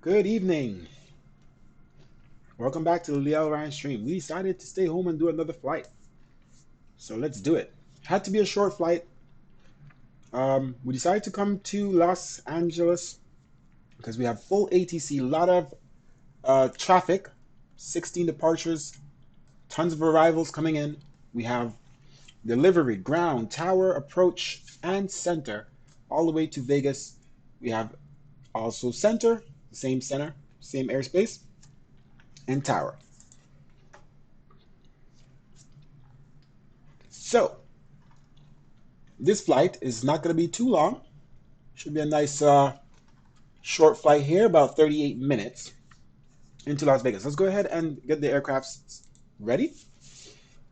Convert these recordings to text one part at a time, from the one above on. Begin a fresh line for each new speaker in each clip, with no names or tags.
Good evening. Welcome back to the Liel Ryan stream. We decided to stay home and do another flight. So let's do it. Had to be a short flight. We decided to come to Los Angeles because we have full ATC, a lot of traffic, 16 departures, tons of arrivals coming in. We have delivery, ground, tower, approach, and center, all the way to Vegas. We have also center, same airspace, and tower. So this flight is not going to be too long. Should be a nice short flight here, about 38 minutes into Las Vegas. Let's go ahead and get the aircrafts ready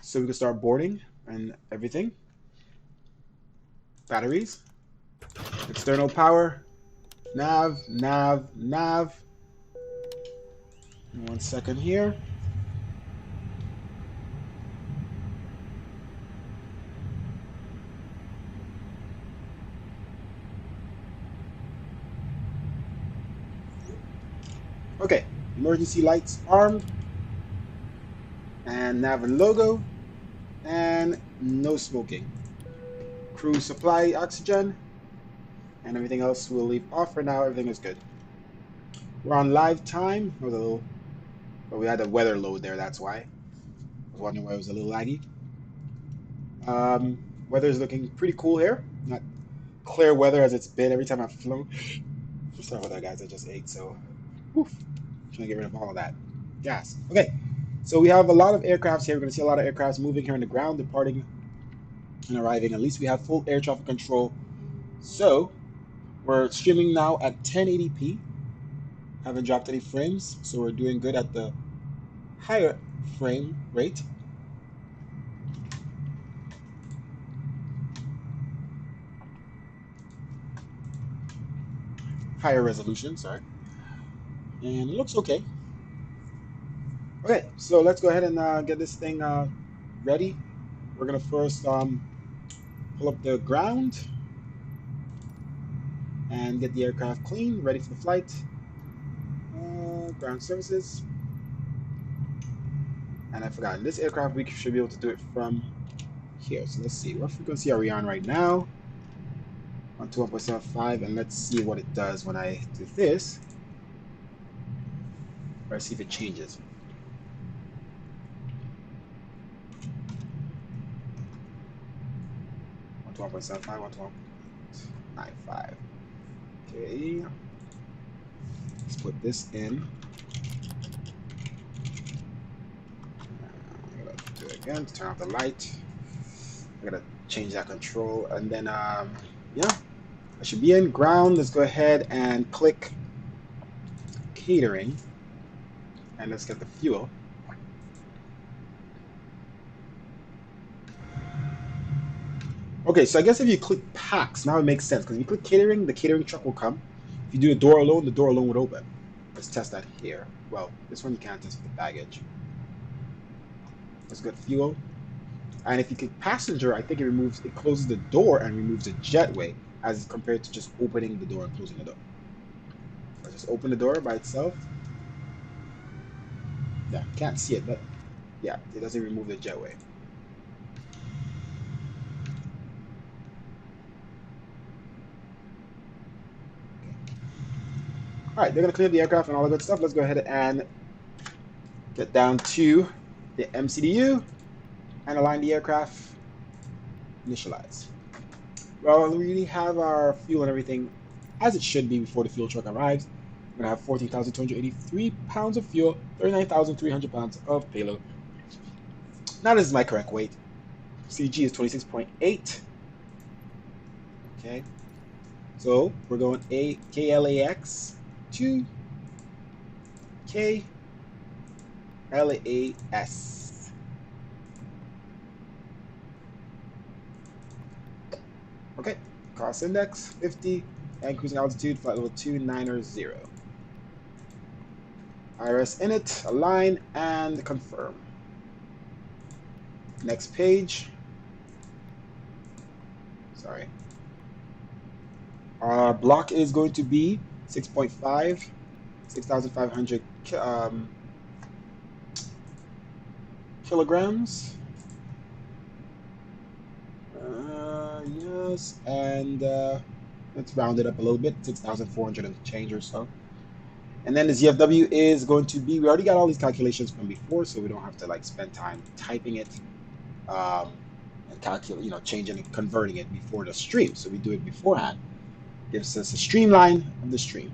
so we can start boarding and everything. Batteries, external power, nav. 1 second here. Okay, emergency lights armed, and nav and logo, and no smoking. Crew supply oxygen, and everything else we'll leave off for now. Everything is good. We're on live time. It was a little, but we had a weather load there. That's why. I was wondering why it was a little laggy. Weather is looking pretty cool here. Not clear weather as it's been every time I've flown. Sorry about that, guys. I just ate, so whew, trying to get rid of all of that gas. Okay, so we have a lot of aircrafts here. We're going to see a lot of aircrafts moving here on the ground, departing and arriving. At least we have full air traffic control. So we're streaming now at 1080p. Haven't dropped any frames, so we're doing good at the higher frame rate. Higher resolution, sorry. And it looks okay. Okay, so let's go ahead and get this thing ready. We're gonna first pull up the ground and get the aircraft clean, ready for the flight. Ground services. And I forgot, in this aircraft we should be able to do it from here. So let's see, what frequency are we on right now? On 1.75, and let's see what it does when I do this. Or see if it changes. On 1.75, 1.95. Okay. Let's put this in. I'm gonna do it again to turn off the light. I gotta change that control, and then yeah, I should be in ground. Let's go ahead and click catering, and let's get the fuel. Okay, so I guess if you click packs, now it makes sense, because if you click catering, the catering truck will come. If you do the door alone would open. Let's test that here. Well, this one you can't test with the baggage. Let's get fuel. And if you click passenger, I think it closes the door and removes the jetway, as compared to just opening the door and closing the door. Let's just open the door by itself. Yeah, can't see it, but yeah, it doesn't remove the jetway. All right, they're gonna clear the aircraft and all the good stuff. Let's go ahead and get down to the MCDU and align the aircraft. Initialize. Well, we really have our fuel and everything as it should be before the fuel truck arrives. We're gonna have 14,283 pounds of fuel, 39,300 pounds of payload. Now this is my correct weight. CG is 26.8. Okay. So we're going KLAX to KLAS. Okay, cost index 50 and cruising altitude flight level 290. IRS init, align, and confirm. Next page. Sorry. Our block is going to be 6.5 6,500 kilograms. Yes, and let's round it up a little bit, 6,400 and change or so. And then the ZFW is going to be, we already got all these calculations from before, so we don't have to like spend time typing it and calculate, changing and converting it before the stream. So we do it beforehand. Gives us a streamline of the stream.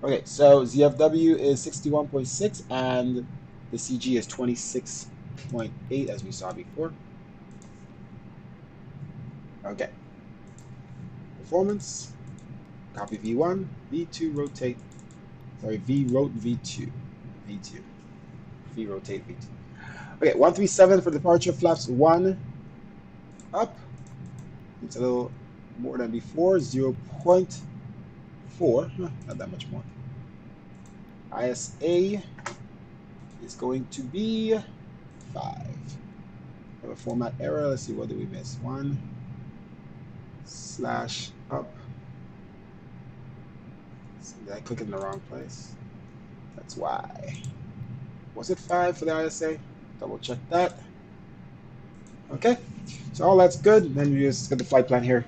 Okay, so ZFW is 61.6 and the CG is 26.8 as we saw before. Okay. Performance, copy V1, V2 rotate, sorry, V V2, V rotate V2. Okay, 137 for departure, flaps 1 up. It's a little more than before, 0.4, not that much more. ISA is going to be 5. We have a format error. Let's see, what did we miss? 1/up. Did I click in the wrong place? That's why. Was it 5 for the ISA? Double check that. Okay, so all that's good. Then we just get the flight plan here.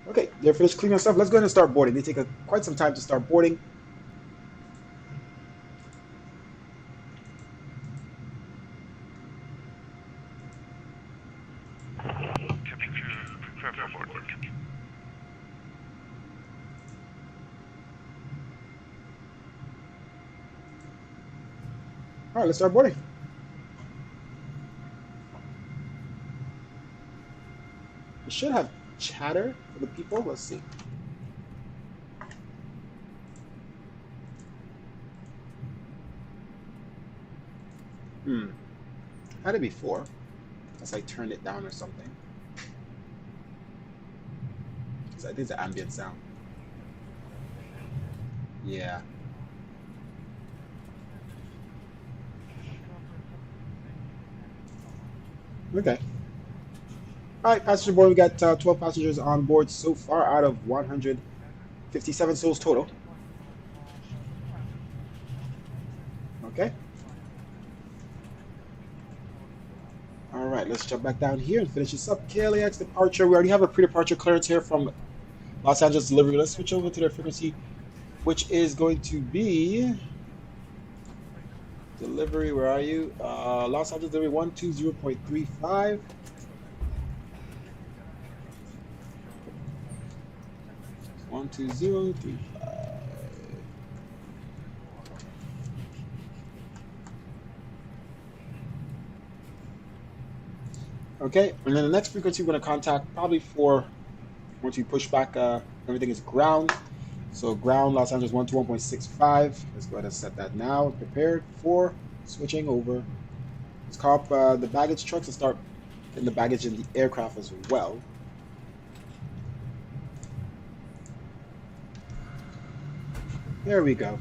Okay, they're finished cleaning stuff. Let's go ahead and start boarding. They take quite some time to start boarding. All right, let's start boarding. We should have chatter for the people. Let's see. Had it before. Unless I turned it down or something. Because I think it's an ambient sound. Yeah. Okay. All right, passenger board. We got 12 passengers on board so far out of 157 souls total. Okay. All right, let's jump back down here and finish this up. KLAX departure. We already have a pre-departure clearance here from Los Angeles delivery. Let's switch over to their frequency, which is going to be delivery. Where are you? Los Angeles delivery 120.35. Okay, and then the next frequency we're going to contact probably for once we push back everything is ground. So ground Los Angeles 121.65. Let's go ahead and set that now. Prepared for switching over. Let's call up the baggage trucks and start getting the baggage in the aircraft as well. There we go.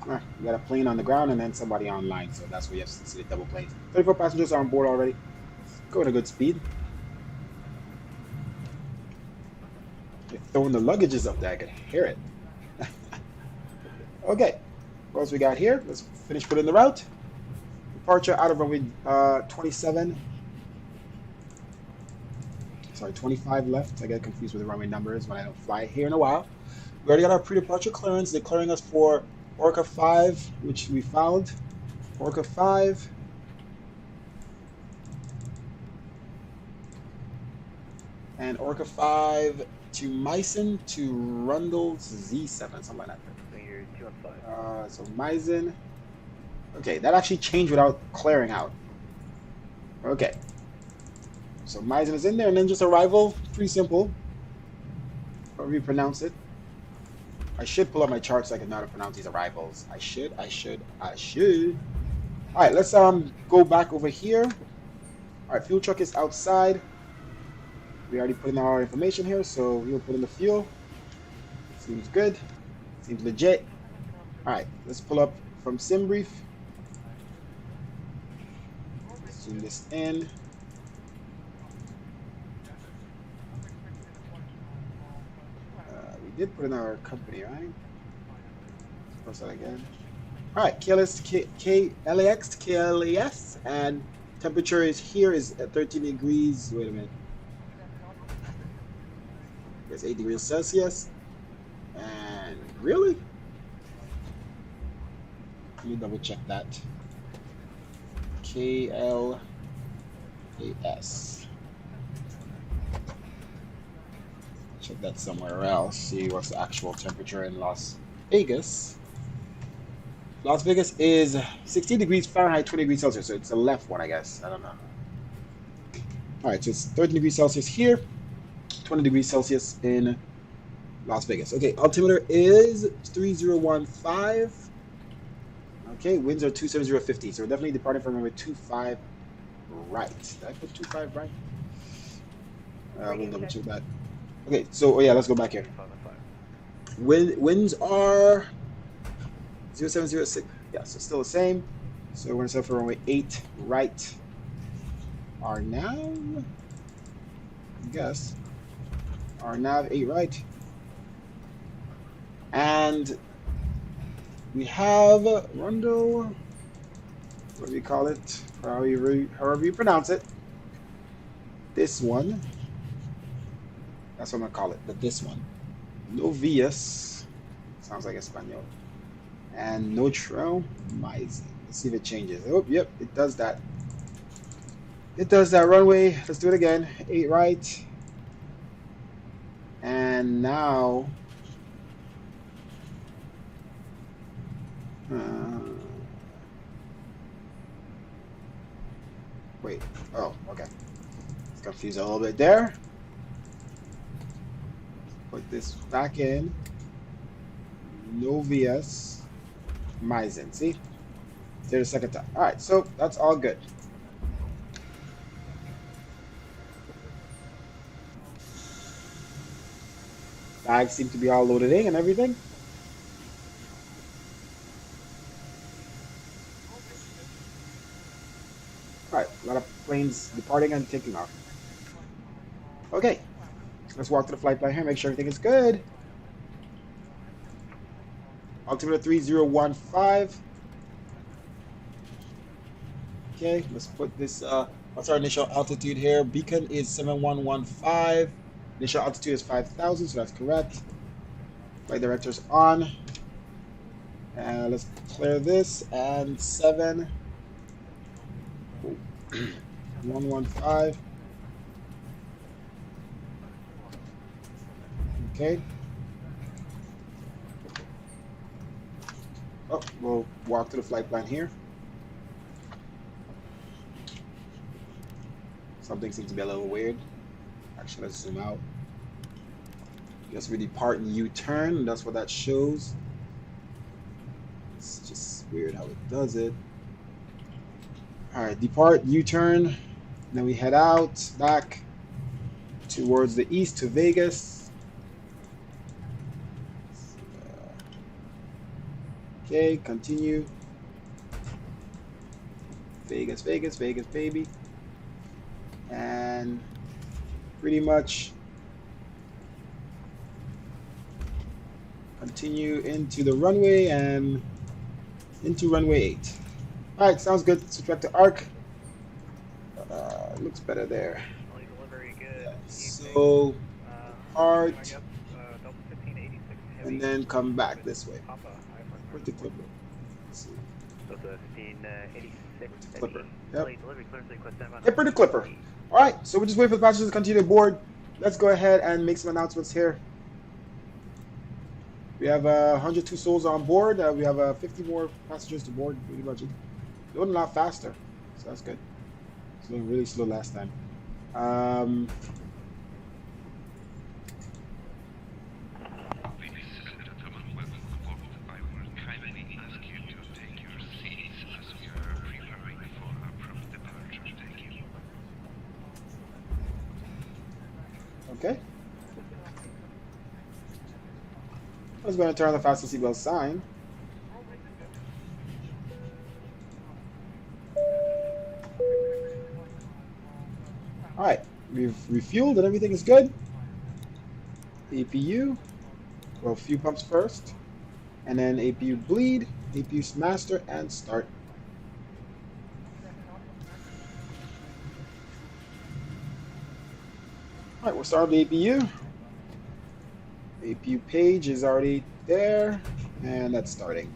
We got a plane on the ground and then somebody online, so that's where you have to see the double planes. 34 passengers are on board already. Going at a good speed. They're throwing the luggages up there. I can hear it. Okay, what else we got here? Let's finish putting the route. Departure out of runway 27. Sorry, 25 left. I get confused with the runway numbers when I don't fly here in a while. We already got our pre-departure clearance. They're clearing us for Orca 5, which we found. Orca 5. And Orca 5 to Meissen to Rundle's Z7, something like that. So Meissen. Okay, that actually changed without clearing out. Okay. So Meissen is in there, and then just arrival. Pretty simple. However you pronounce it. I should pull up my chart so I can know how to pronounce these arrivals. I should. All right, let's go back over here. All right, fuel truck is outside. We already put in our information here, so we'll put in the fuel. Seems good. Seems legit. All right, let's pull up from SimBrief. Zoom this in. We did put in our company, right? Press that again. All right, KLS, KLAX, KLAS, and temperature is here is at 13 degrees. Wait a minute. It's 8 degrees Celsius. And really? Let me double check that. KLAS. Check that somewhere else. See what's the actual temperature in Las Vegas. Las Vegas is 16 degrees Fahrenheit, 20 degrees Celsius. So it's the left one, I guess. I don't know. All right, so it's 13 degrees Celsius here, 20 degrees Celsius in Las Vegas. Okay, altimeter is 3015. Okay, winds are 27050. So we're definitely departing from runway 25 right. Did I put 25 right? We'll double check that. Okay, so oh yeah, let's go back here. Winds are 0706. Yeah, so still the same. So we're gonna set for runway 8 right. Our nav, I guess. Our nav 8 right. And we have Rundle, what do we call it? However you pronounce it. This one. That's what I'm gonna call it, but this one. Novias. Sounds like Espanol. And Notro Mize. Let's see if it changes. Oh, yep, it does that. It does that runway. Let's do it again. 8 right. And now wait. Oh, okay. It's confused a little bit there. Put this back in. Novias Mizen. See? Did a second time. All right, so that's all good. Bags seem to be all loaded in and everything. All right, a lot of planes departing and taking off. Okay, let's walk to the flight plan here, make sure everything is good. Altimeter 3015. Okay, let's put this, what's our initial altitude here? Beacon is 7115. Initial altitude is 5,000, so that's correct. Flight director's on. And let's clear this, and 7115. Okay. Oh, we'll walk to the flight plan here. Something seems to be a little weird. Actually, let's zoom out. Guess we depart and U-turn. That's what that shows. It's just weird how it does it. All right, depart, U-turn. Then we head out, back towards the east to Vegas. Okay, continue. Vegas, Vegas, Vegas, baby. And pretty much continue into the runway and into runway 8. All right, sounds good. Switch back to arc. Looks better there. Yeah, so depart and then come back this way. Where's the clipper? Let's see. Clipper. Yep. Clipper to clipper. All right, so we're just waiting for the passengers to continue to board. Let's go ahead and make some announcements here. We have 102 souls on board. We have 50 more passengers to board. Pretty much going a lot faster, so that's good. It's going really slow last time. Okay. I was going to turn on the fasten seatbelt sign. All right, we've refueled and everything is good. APU, well, fuel pumps first, and then APU bleed, APU master, and start. All right, we'll start with the APU. APU page is already there, and that's starting.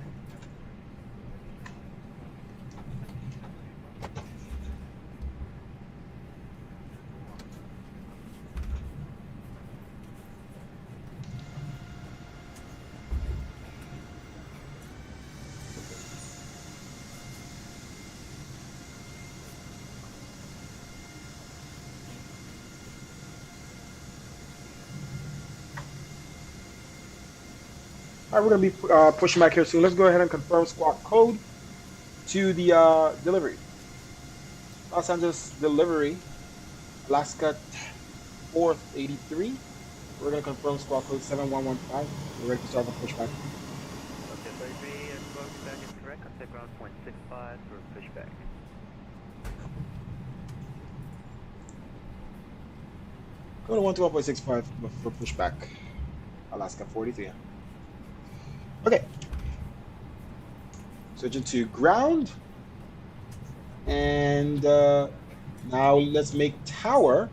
All right, we're going to be pushing back here soon. Let's go ahead and confirm squawk code to the delivery. Los Angeles delivery, Alaska 4th 83. We're going to confirm squawk code 7115. We're ready to start the pushback.
Okay, 33 and pushback is correct. Contact ground 0.65 for pushback.
Go to 112.65 for pushback, Alaska 43. Okay. Switching to ground. And now let's make tower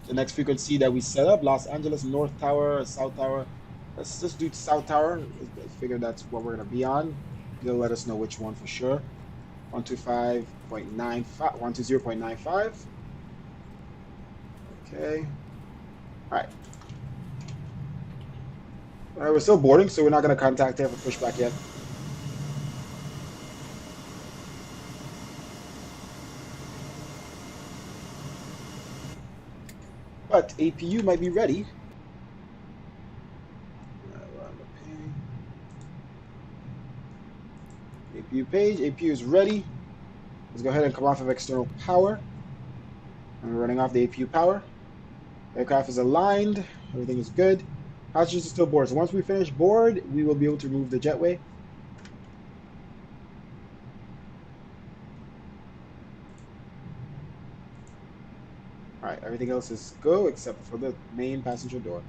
the next frequency that we set up. Los Angeles North Tower, South Tower. Let's just do South Tower. I figure that's what we're going to be on. They'll let us know which one for sure. 125.95, 120.95. Okay. All right. All right, we're still boarding, so we're not going to contact her for pushback yet. But APU might be ready. APU page, APU is ready. Let's go ahead and come off of external power. And we're running off the APU power. Aircraft is aligned, everything is good. Passengers are still board. So once we finish board, we will be able to remove the jetway. All right, everything else is go except for the main passenger door.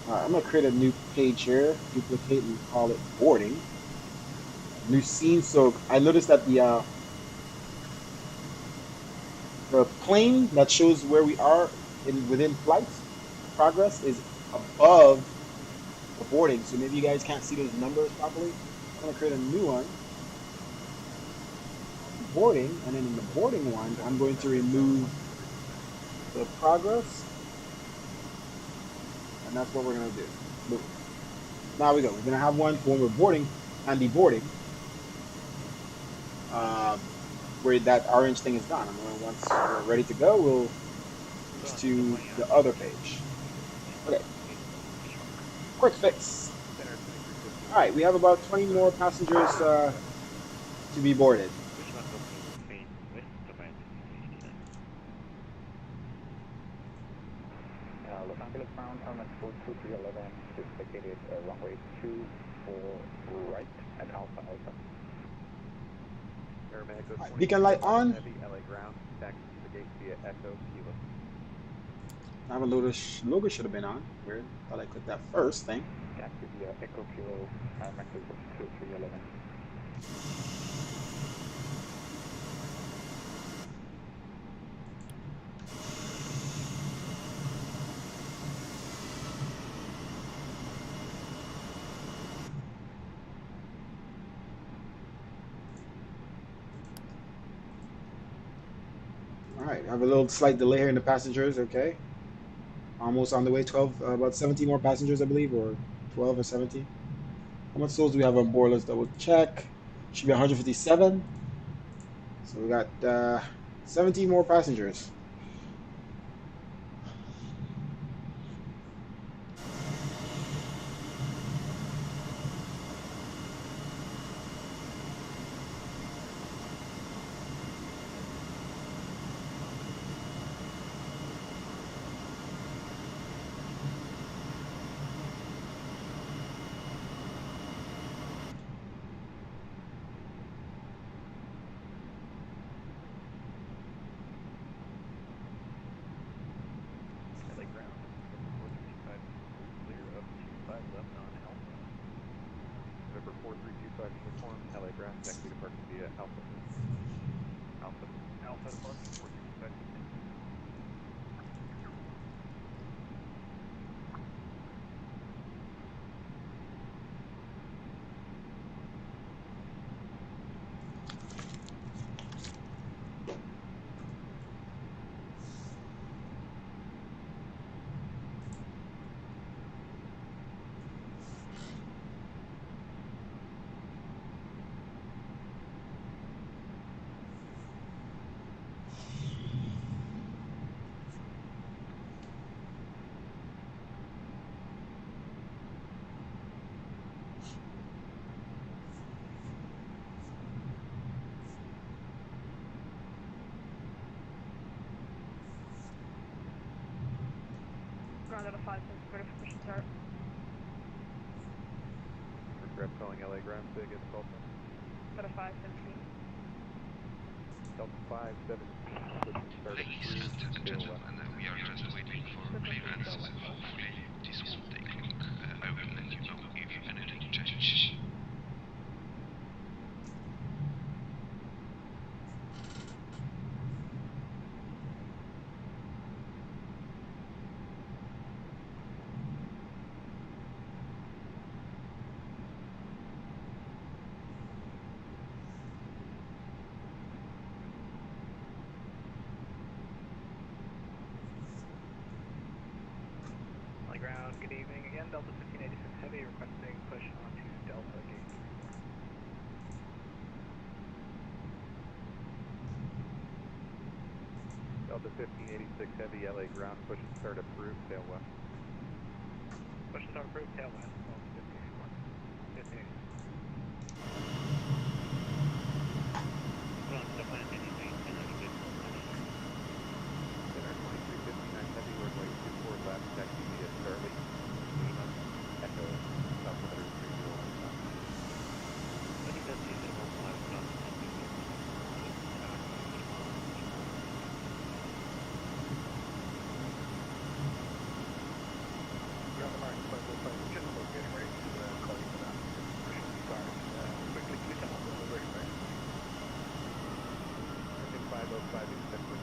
All right, I'm gonna create a new page here, duplicate and call it boarding. New scene. So I noticed that the plane that shows where we are within flight progress is above the boarding. So maybe you guys can't see those numbers properly. I'm gonna create a new one. Boarding, and then in the boarding one, I'm going to remove the progress. And that's what we're going to do. Boom. Now we go. We're going to have one when we're boarding and deboarding, where that orange thing is gone. And once we're ready to go, we'll switch to the other page. Okay. Quick fix. All right, we have about 20 more passengers to be boarded.
Los Angeles bound Hermes 42311 is vacated runway 24 right at Alpha Alpha.
Right, beacon light on.
LA ground, back to the gate via Echo Kilo.
Now the logo should have been on. Weird. Thought I clicked that first thing.
Taxi via Echo Kilo, Hermes 42311.
All right, I have a little slight delay here in the passengers. Okay, almost on the way. 12, about 17 more passengers, I believe, or 12 or 17. How much souls do we have on board? Let's double check. Should be 157. So we got 17 more passengers.
ground, taxi departure via Alpha. Alpha.
Alpha departure 465.
Ground out of 5, ready for push and start.
Grab calling LA ground to get the call sign.
Out of 517.
Delta 517, push and start approved, tail left.
We are just waiting for clearance. Hopefully this won't take long. I will let you know if anything changes.
LA ground, good evening. Again, Delta 1586 Heavy requesting push onto Delta Gate 3.
Delta 1586 Heavy, LA ground, push and start approved, tail west.
Push and start approved, tail west, Delta 1581. 1586.
Center 2359 Heavy, runway 24 left, taxi via Charlie. Lima, Echo, South 130.
Ground departure, we're just getting ready to call you for that. Push and start. Quickly, can you tell us what we're ready for?
American 505, expect push.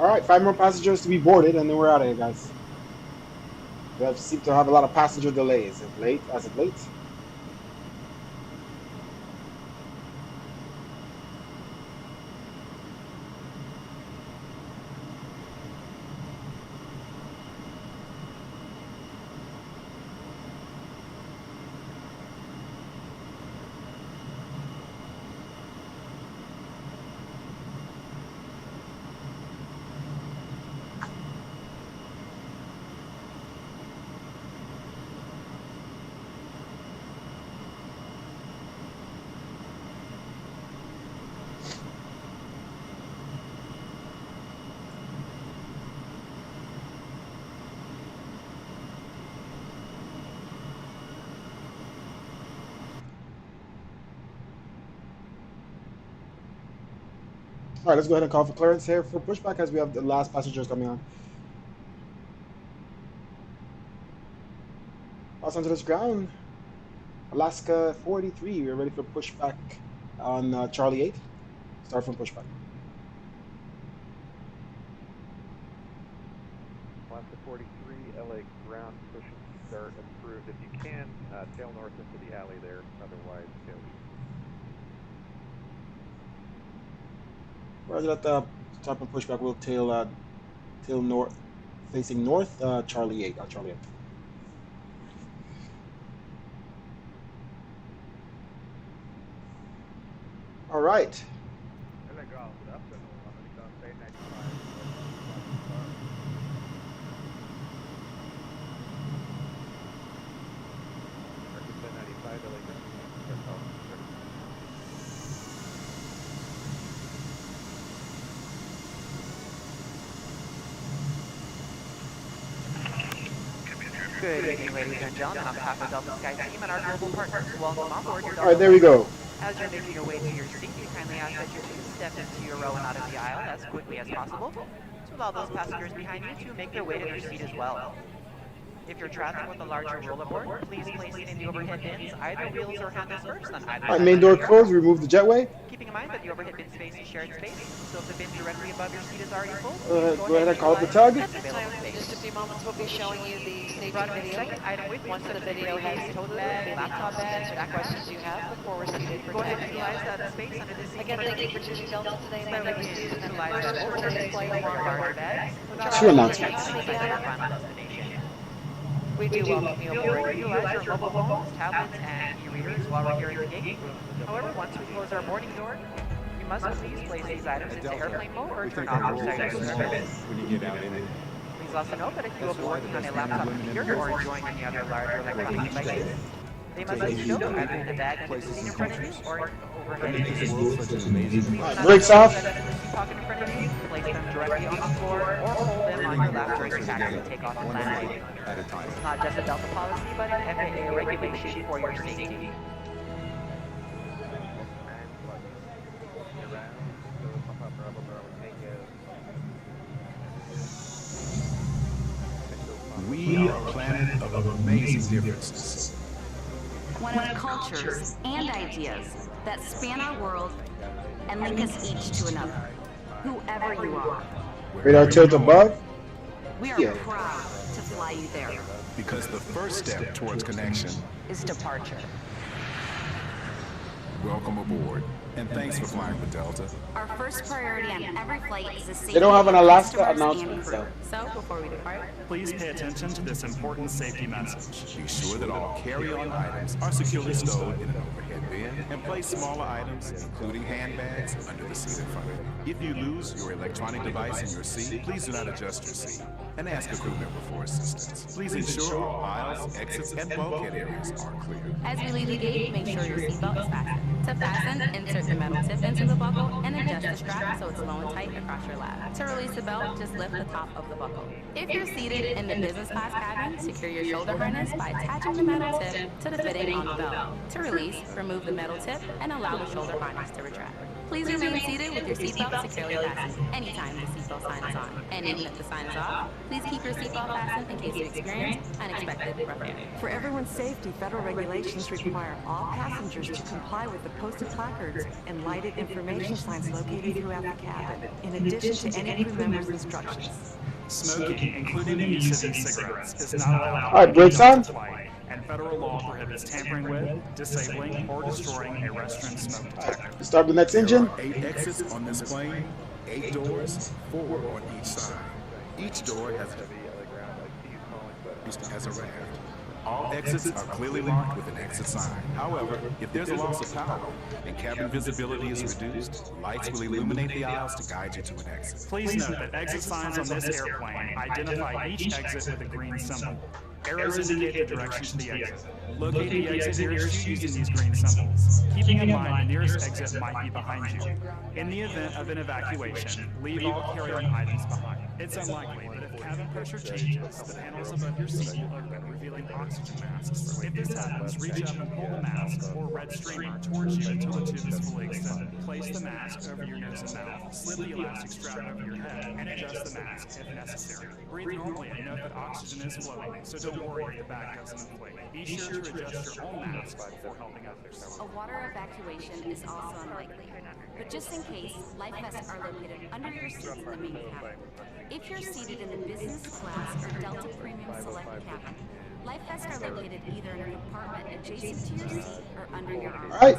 All right, 5 more passengers to be boarded, and then we're out of here, guys. We seem to have a lot of passenger delays as of late. All right, let's go ahead and call for clearance here for pushback as we have the last passengers coming on. Los Angeles ground, Alaska 43. We're ready for pushback on Charlie 8. Start from pushback.
Alaska 43, LA ground, push and start approved. If you can, tail north into the alley there, otherwise tail east.
Roger that. Start from pushback. We'll tail north, facing north. Charlie 8. Charlie 8. All right.
LA ground, good afternoon. American 895.
American 1095, LA ground, start call.
Good evening, ladies and gentlemen. On behalf of Delta Sky Team and our global partners, welcome on board your Delta.
All right, there we go.
As you're making your way to your seat, we kindly ask that you please step into your row and out of the aisle as quickly as possible to allow those passengers behind you to make their way to their seat as well. If you're traveling with a larger rollerboard, please place it in the overhead bins, either wheels or handles first on either
All right,
side.
main door closed. Remove the jetway.
Keeping in mind that the overhead bin space is shared space, so if the bin directly above your seat is already full,
Go ahead and call it the tug.
At this time, in just a few moments, we'll be showing you the safety video.
second item with
Once the video has total bag, laptop bags, or questions you have before we're seated for
Go ahead and
taxi.
utilize that space under the seat.
Again, thank you for choosing Delta today. My name is Susan. I'm
Utilize that
the
overhead
flight
display for larger bags.
Two announcements.
We do welcome you aboard. Utilize your mobile phones, tablets, and e-readers while we're here at the gate. However, once we close our boarding door, you must please place these items into airplane mode or turn off your cellular service.
When you get out in it.
Please also note that if you will be working on a laptop computer or enjoying any other larger electronic devices, they must be stowed either in the bag under the seat in front of you or overhead.
Brakes off.
Pocket in front of you, place them directly on the floor or hold them on your lap during taxi, takeoff, and landing.
At a time.
It's not just a Delta policy, but an FAA regulation for your safety.
We are a planet of amazing differences.
One of cultures and ideas that span our world and link us each to another. Whoever you are,
Radar tilt above.
we are proud to fly you there.
Because the first step towards connection
Is departure.
welcome aboard. And thanks for flying with Delta.
Our first priority on every flight is the safety
They don't have an
of our
Alaska
customers
announcement,
and crew.
so.
So before we depart,
Please pay attention to this important safety message.
Be sure that all carry-on items are securely stowed in an overhead bin and place smaller items, including handbags, under the seat in front of you. If you lose your electronic device in your seat, please do not adjust your seat and ask a crew member for assistance. Please ensure all aisles, exits, and bulkhead areas are clear.
as we leave the gate, make sure your seatbelt is fastened. To fasten, insert the metal tip into the buckle and adjust the strap so it's low and tight across your lap. To release the belt, just lift the top of the buckle. If you're seated in the business class cabin, secure your shoulder harness by attaching the metal tip to the fitting on the belt. To release, remove the metal tip and allow the shoulder harness to retract. Please remain seated with your seatbelt securely fastened anytime the seatbelt sign is on. And even if the sign is off, please keep your seatbelt fastened in case you experience unexpected rough area.
For everyone's safety, federal regulations require all passengers to comply with the posted placards and lighted information signs located throughout the cabin, in addition to any crew member's instructions.
Smoking, including the use of e-cigarettes, is not allowed
All right, brakes on.
flight, and federal law prohibits tampering with, disabling, or destroying a restaurant smoke detector.
Start the next engine.
There are 8 exits on this plane, 8 doors, 4 on each side. Each door has a raft. All exits are clearly marked with an exit sign. However, if there's a loss of power and cabin visibility is reduced, lights will illuminate the aisles to guide you to an exit.
Please note that exit signs on this airplane identify each exit with a green symbol. Arrows indicate the direction to the exit. Locate the exit nearest you using these green symbols. Keeping in mind the nearest exit might be behind you. In the event of an evacuation, leave all carry-on items behind. It's unlikely, but if cabin pressure changes, the panels above your seat will open, revealing oxygen masks. If this happens, reach up and pull the mask or red streamer towards you until the tube is fully extended. Place the mask over your nose and mouth, slip the elastic strap over your head, and adjust the mask if necessary. Breathe normally and note that oxygen is flowing, so don't worry if the bag doesn't inflate. Be sure to adjust your own mask before helping others.
A water evacuation is also unlikely, but just in case, life vests are located under your seats in the main cabin. If you're seated in the business class or Delta Premium Select cabin, life vests are located either in a compartment adjacent to your seat or under your arm.
All right,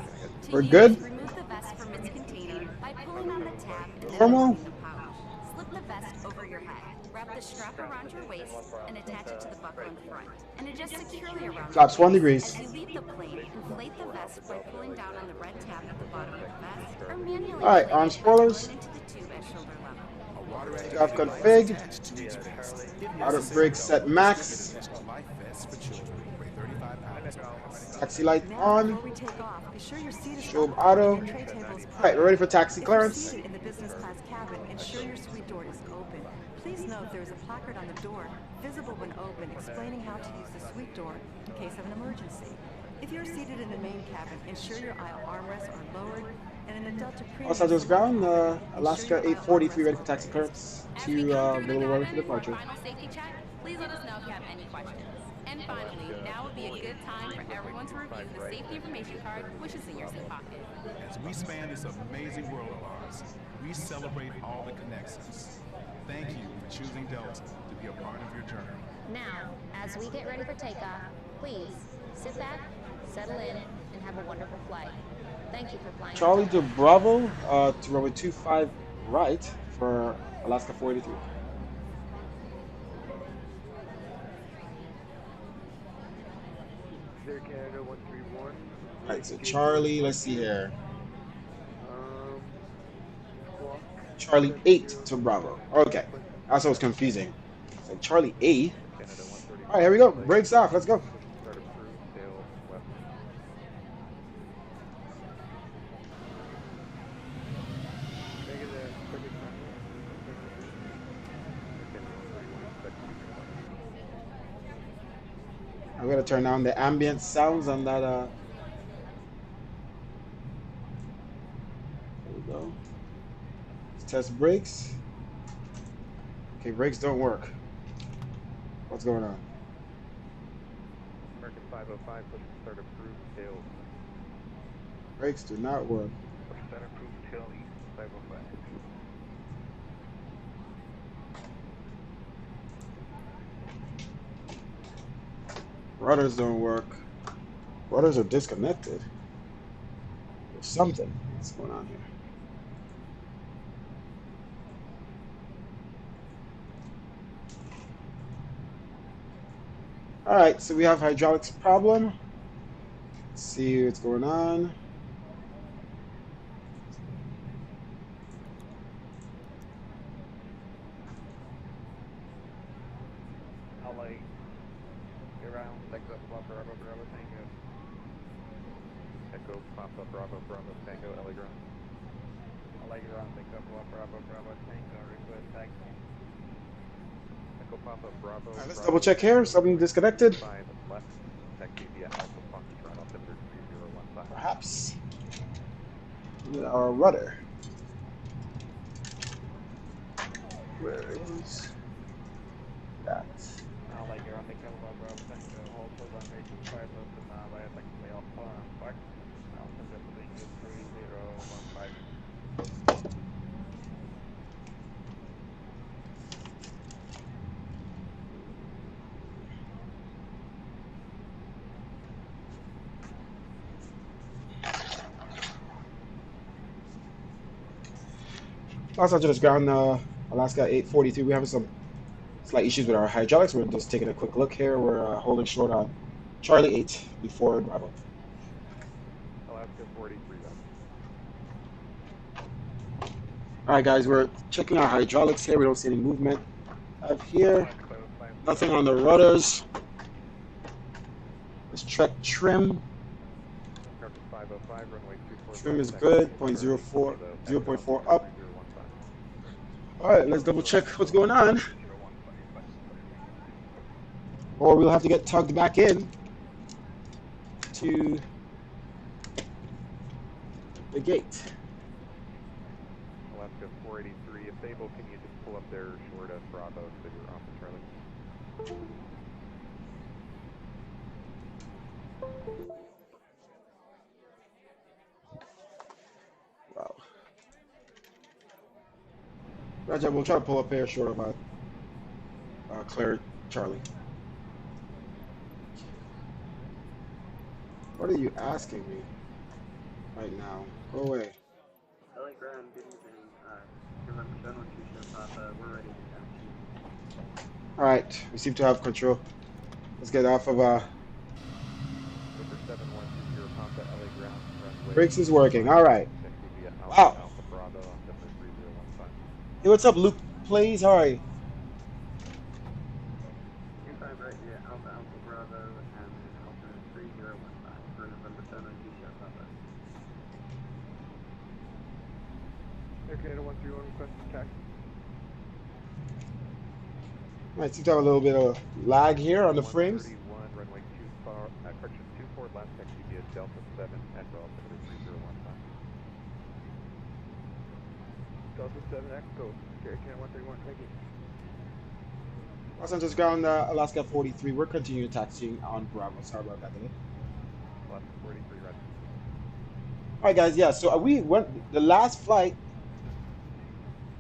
we're good.
Remove the vest from its container by pulling on the tab and then
Normal.
opening the pouch. Slip the vest over your head. Wrap the strap around your waist and attach it to the buckle in front. And adjust securely around
Flaps
your
1
waist.
degrees.
As you leave the plane, inflate the vest by pulling down on the red tab at the bottom of the vest, or manually
All right,
inflate
arm
it
spoilers.
into the tube at shoulder level.
Take off config. Auto brake set max. Taxi light on.
Before we take off, be sure your seat is
Strobe
up
auto.
and your tray table is
All right, we're ready for taxi
If you're
clearance.
seated in the business class cabin, ensure your suite door is open. Please Please note there is a placard on the door, visible when open, explaining how to use the suite door in case of an emergency. If you're seated in the main cabin, ensure your aisle armrests are lowered, and in the Delta Premium
Los Angeles ground, Alaska
ensure your aisle
843 ready for
armrests are
taxi
raised.
clearance
As
to
we go through the
Little Rotor for
cabin for a
departure.
final safety check, please let us know if you have any questions. And finally, now would be a good time for everyone to review the safety information card, which is in your seat pocket.
As we span this amazing world of ours, we celebrate all the connections. Thank you for choosing Delta to be a part of your journey.
Now, as we get ready for takeoff, please sit back, settle in, and have a wonderful flight. Thank you for flying.
Charlie to Bravo to runway 25 right for Alaska 483.
There, Canada 131.
Alright, so Charlie, let's see here. Charlie 8 to Bravo. Okay, that's what was confusing. So Charlie A. Alright, here we go. Brakes off. Let's go.
Start approved, sail west.
I'm gonna turn down the ambient sounds on that. There we go. Let's test brakes. Okay, brakes don't work. What's going on?
American 505, push start approved, sail.
Brakes do not work.
Push start approved, tail east 505.
Rudders don't work. Rudders are disconnected. There's something that's going on here. Alright, so we have hydraulics problem. Let's see what's going on.
LA, around, Texas, Bravo, Bravo, Tango.
Echo, Papa, Bravo, Bravo, Tango, LA ground.
LA ground, Texas, Bravo, Bravo, Tango, request taxi.
Echo, Papa, Bravo.
Alright, let's double check here. Something disconnected.
5 left, taxi via Alpha Fox, run altimeter 3015.
Perhaps. With our rudder. Where is that?
LA ground, Texas, Bravo, Tango, hold for runway 25, open, via taxi, Alpha Fox, altimeter 3015.
Los Angeles ground, Alaska 843. We're having some slight issues with our hydraulics. We're just taking a quick look here. We're holding short on Charlie 8 before Bravo.
Alaska 43 left.
Alright guys, we're checking our hydraulics here. We don't see any movement up here. Nothing on the rudders. Let's check trim.
American 505, runway 24.
Trim is good, 0.04, 0.4 up. Alright, let's double check what's going on. Or we'll have to get tugged back in to the gate.
Alaska 483, if able, can you just pull up there short of Bravo so you're off the Charlie?
Wow. Roger, we'll try to pull up here short of Claire Charlie. What are you asking me right now? Go away.
LA ground, good evening. Remember, 712 Papa, we're ready to taxi.
Alright, we seem to have control. Let's get off of
Number 7120 Papa, LA ground, runway.
brakes is working. Alright. Wow.
Alpha Bravo, altimeter 3015.
Hey, what's up, Luke? Please, how are you?
25 right here, Alpha Bravo, and altimeter 3015 for November 712 Papa.
Air Canada 131 requesting taxi.
I seem to have a little bit of lag here on the frames.
131, runway 24, correction, 24 last taxi via Delta 7 at altimeter 3015.
Delta 7 Echo, Can 131, thank you.
Los Angeles ground, Alaska 43. We're continuing taxiing on Bravo. Sorry about that delay.
Alaska 43, right.
All right, guys. Yeah, so we went the last flight.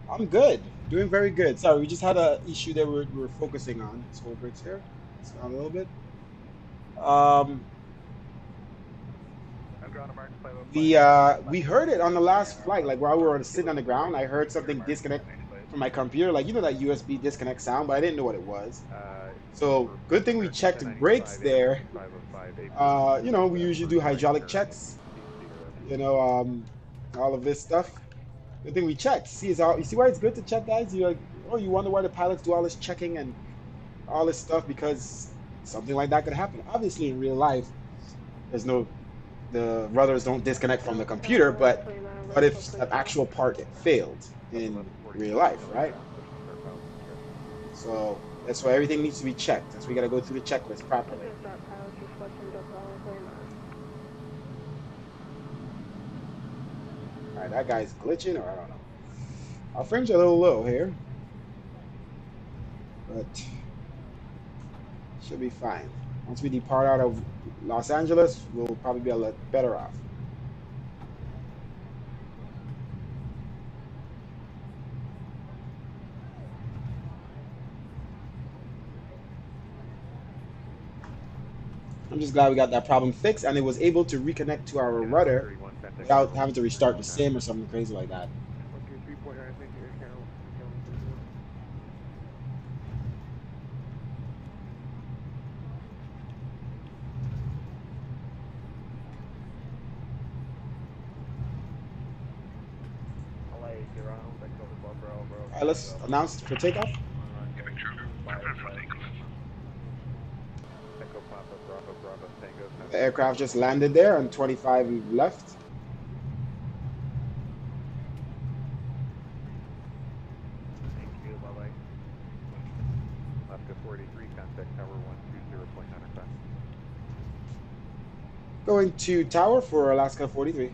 I'm good, doing very good. Sorry, we just had a issue that we're focusing on. Let's hold brakes here. Let's go down a little bit. We heard it on the last flight, like while we were sitting on the ground. I heard something disconnect from my computer, like that USB disconnect sound, but I didn't know what it was. So good thing we checked brakes there. We usually do hydraulic checks. All of this stuff. Good thing we checked. You see why it's good to check, guys? You're like, oh, you wonder why the pilots do all this checking and all this stuff, because something like that could happen. Obviously, in real life, the rudders don't disconnect from the computer, but what if an actual part failed in real life, right? So that's why everything needs to be checked. That's why we got to go through the checklist properly. All right, that guy's glitching, or I don't know. Our frames are a little low here, but should be fine. Once we depart out of Los Angeles, we'll probably be a lot better off. I'm just glad we got that problem fixed and it was able to reconnect to our rudder without having to restart the sim or something crazy like that. All right, let's announce for takeoff. The aircraft just landed there, and 25 left.
Thank you, bye-bye. Alaska 43, contact tower 120.95.
Going to tower for Alaska 43.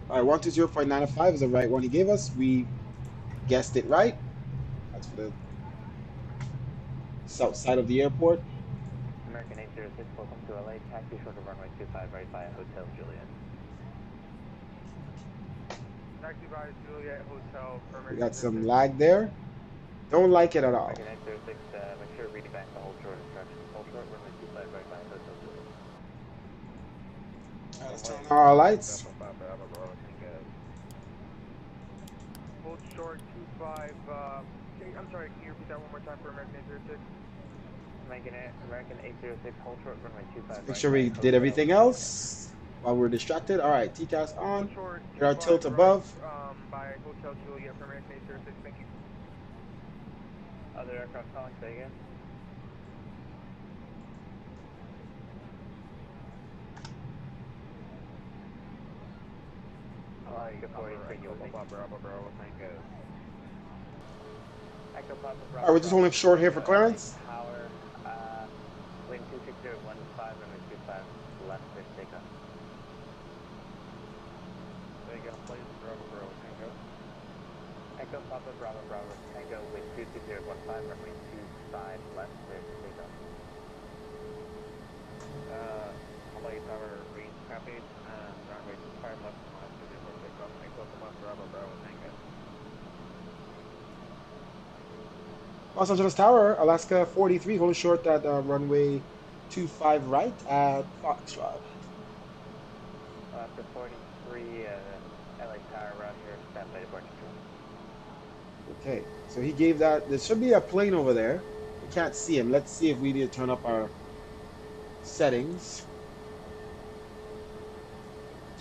All right, 120.95 is the right one he gave us. We guessed it right. That's for the south side of the airport.
American 806, welcome to LA. Taxi short of runway 25 right by Hotel Juliet.
Taxi by Juliet Hotel.
We got some lag there. Don't like it at all.
American 806, make sure reading back the hold short instructions. Hold short, runway 25 right by Hotel Juliet.
All right, let's turn on our lights.
Hold short 25. I'm sorry, can you repeat that one more time for American 806?
American 806, hold short, runway 25.
Make sure we did everything else while we're distracted. All right, TCAS on. Get our tilt above.
By Hotel Juliet for American 806, thank you.
Other aircraft calling, say again.
All right, we're just holding short here for clearance.
Tower, wind 26015, runway 25, left 6 takeoff. There you go, please, Bravo, Tango. Echo Papa, Bravo, Tango, wind 26015, runway 25, left 6 takeoff. Hawaii Tower, green, copy, runway 25, left 5, takeoff. Echo Papa, Bravo, Tango.
Los Angeles Tower, Alaska 43, holding short at runway 25 right at Foxtrot.
Alaska 43, LA Tower, Roger, stand by departure.
Okay, so he gave that. There should be a plane over there. We can't see him. Let's see if we need to turn up our settings.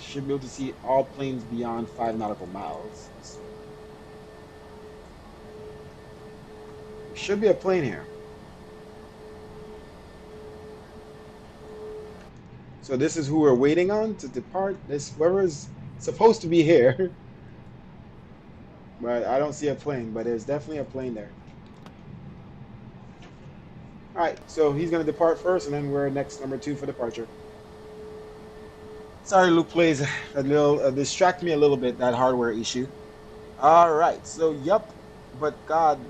Should be able to see all planes beyond 5 nautical miles. Should be a plane here. So this is who we're waiting on to depart. This whoever's supposed to be here. but I don't see a plane, but there's definitely a plane there. All right, so he's going to depart first, and then we're next number 2 for departure. Sorry, Luke plays a little distract me a little bit, that hardware issue. All right, so yep, but godly,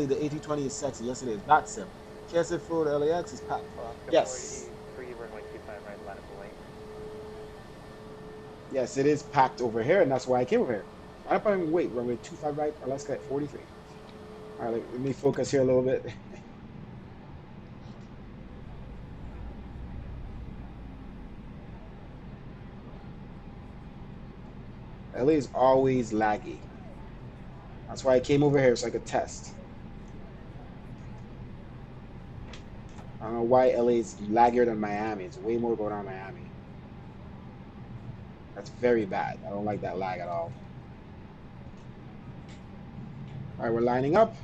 the A320 is sexy. Yes, it is. Not sim. KSF food LAX is packed. Yes.
43, runway 25 right, line up the lane.
Yes, it is packed over here, and that's why I came over here. Line up and wait, runway 25 right, Alaska at 43. All right, let me focus here a little bit. LA is always laggy. That's why I came over here so I could test. I don't know why LA is laggier than Miami. It's way more going on in Miami. That's very bad. I don't like that lag at all. All right, we're lining up.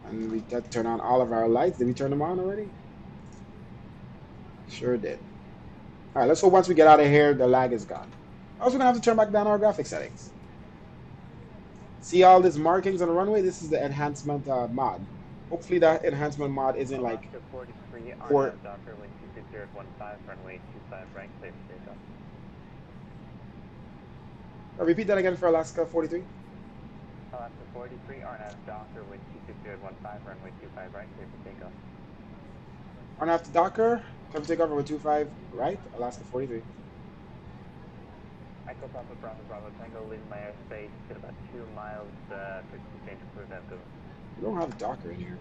And we got to turn on all of our lights. Did we turn them on already? Sure did. All right, let's hope once we get out of here, the lag is gone. Also, gonna have to turn back down our graphic settings. See all these markings on the runway? This is the enhancement mod. Hopefully that enhancement mod isn't like...
43,
for...
Docker, wind 260 at 15, runway 25 right, clear for takeoff.
Repeat that again for Alaska 43.
Alaska 43, RNAV Docker, wind 260 at 15, runway 25 right, clear for takeoff.
RNAV to Docker, clear for takeoff, runway 25 right, Alaska 43.
Echo Papa Bravo Bravo Tango, leaving my airspace at about 2 miles, quick change to clear them.
We don't have Docker in here.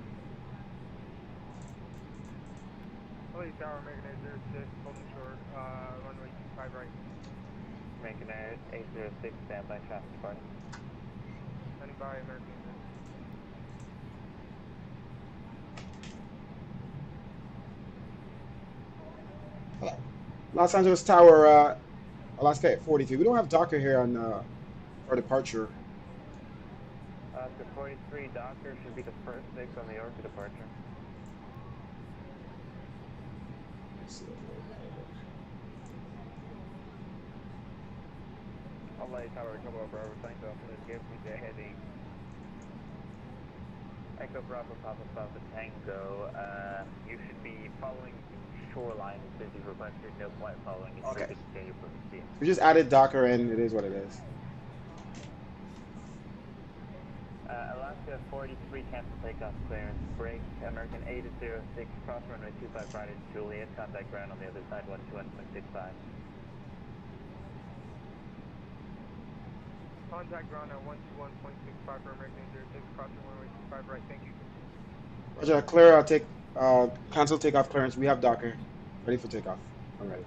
Police Tower, American 806, holding short, runway 25 right.
American 806, standby traffic party.
Standing by, American 806.
Hello. Los Angeles Tower, Alaska 43. We don't have Docker here on our departure.
Alaska 43, Docker should be the first mix on the Orca departure.
LA Tower, Echo Bravo Tango, please give me the heading.
Echo Bravo Papa Tango, you should be following the shoreline as you requested, no point following it.
Okay.
So
We just added Docker in, it is what it is.
Alaska 43, cancel takeoff clearance, break, American 806, cross runway 25 right into Juliet, contact ground on the other side, 121.65.
Contact ground at 121.65 for American 806, crossing runway 25 right, thank you.
Roger, clear, I'll take, cancel takeoff clearance. We have Docker. Ready for takeoff. I'm ready.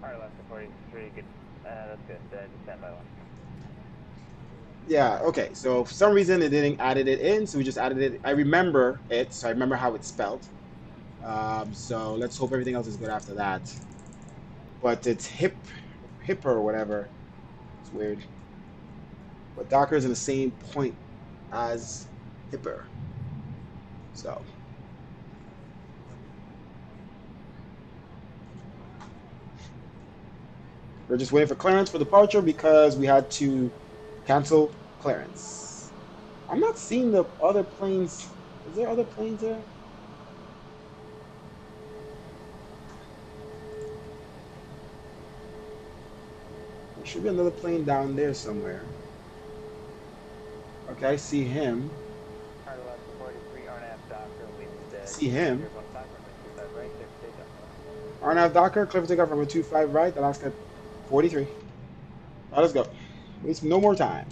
Alright, Alaska 43, good, that's good, just stand by one.
Yeah, okay, so for some reason it didn't added it in, so we just added it. I remember it, so I remember how it's spelled. So let's hope everything else is good after that. But it's hipper or whatever. It's weird. But Docker is in the same point as hipper. So. We're just waiting for clearance for departure because we had to cancel clearance. I'm not seeing the other planes. Is there other planes there? There should be another plane down there somewhere. Okay, I see him. See him. RNAV Docker, clear for takeoff from 25 right, Alaska 43. Let us go. Waste no more time.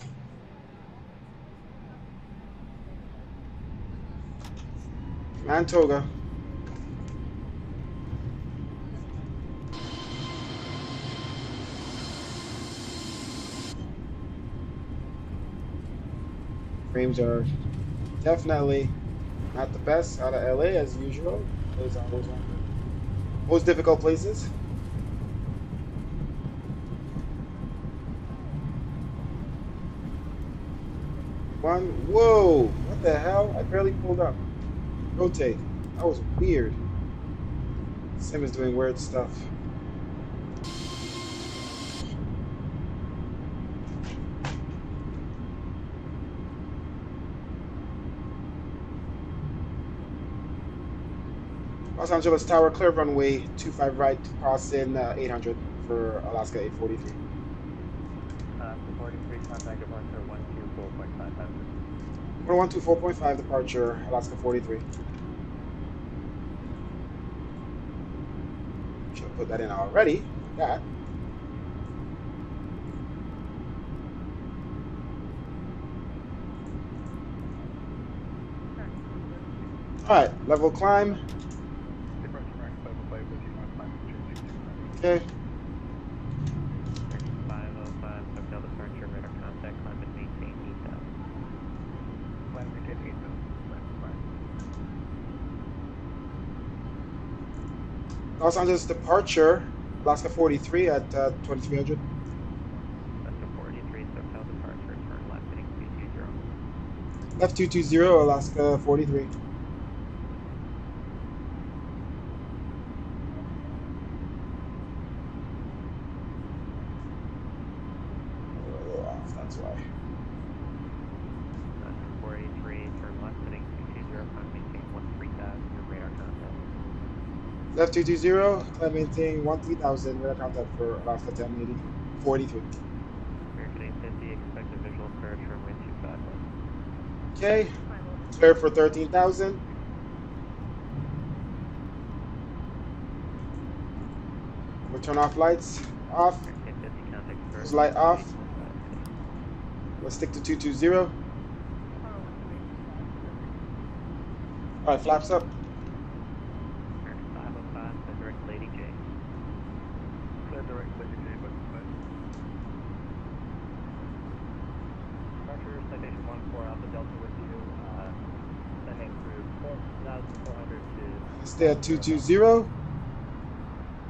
Mantoga. Frames are definitely not the best out of LA as usual. Those are always one of the most difficult places. Whoa, what the hell? I barely pulled up. Rotate. That was weird. Sim is doing weird stuff. Los Angeles Tower, clear runway 25 right, cross in 800 for Alaska 843.
43, contact departure 124.55.
124.5 departure, Alaska 43. Should put that in already. That. Alright, level climb. Okay.
505, hotel departure, radar contact, climb and maintain 8,000. Climb and maintain 8,000.
Los Angeles departure, Alaska 43 at 2300.
Alaska 43, hotel departure, turn left heading 220.
Left 220, Alaska 43. That's why.
483, turn left heading 220, climb maintain 13,000, your radar contact.
Left 220, climb maintain 13,000, radar contact for Alaska 1080, 43.
American 850, expect a visual approach from wind 25 left.
Okay, clear for 13,000. We'll turn off lights, off. Cruise light off. Let's stick to 220. Alright, flaps up.
505, direct Lady J.
Clear direct Lady J, but departure, citation 14 Alpha Delta with you, sending through 4,400 to...
Stay at 220